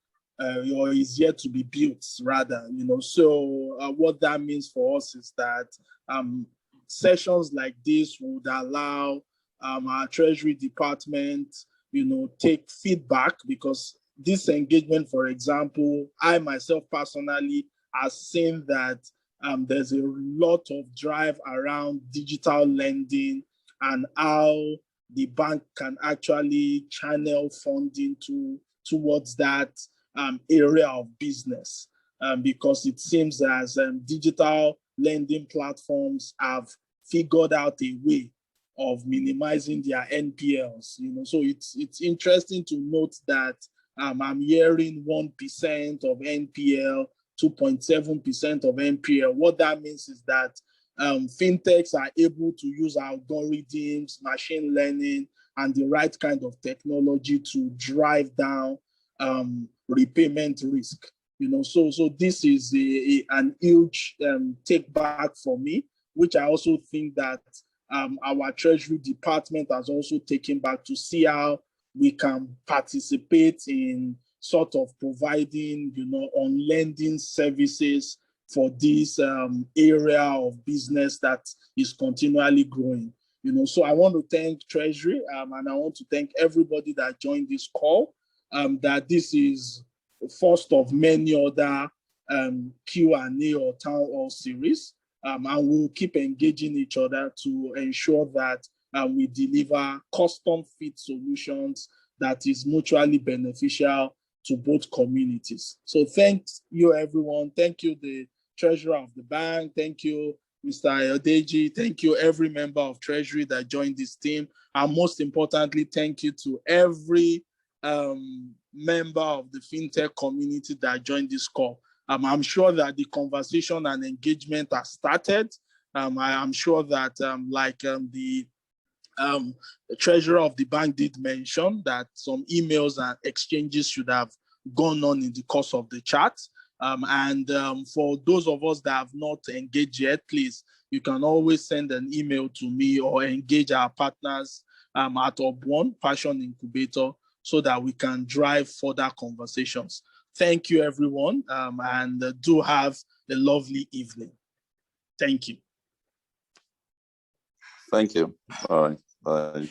or is yet to be built, rather. So what that means for us is that sessions like this would allow our Treasury department, take feedback, because this engagement, for example, I myself personally have seen that there's a lot of drive around digital lending and how the bank can actually channel funding towards that area of business, because it seems as digital lending platforms have figured out a way of minimizing their NPLs. So it's interesting to note that I'm hearing 1% of NPL, 2.7% of NPL. What that means is that fintechs are able to use algorithms, machine learning, and the right kind of technology to drive down repayment risk. So this is an huge take back for me, which I also think that our Treasury department has also taken back to see how we can participate in sort of providing, on lending services for this area of business that is continually growing. So I want to thank Treasury and I want to thank everybody that joined this call, that this is first of many other Q&A or town hall series, and we'll keep engaging each other to ensure that we deliver custom fit solutions that is mutually beneficial to both communities. So thank you, everyone. Thank you, the treasurer of the bank. Thank you, Mr. Ayodeji. Thank you, every member of Treasury that joined this team. And most importantly, thank you to every member of the fintech community that joined this call. I'm sure that the conversation and engagement has started. I'm sure that the treasurer of the bank did mention that some emails and exchanges should have gone on in the course of the chat. For those of us that have not engaged yet, please, you can always send an email to me or engage our partners at HubOne Passion Incubator so that we can drive further conversations. Thank you, everyone, and do have a lovely evening. Thank you. Thank you. All right. Bye.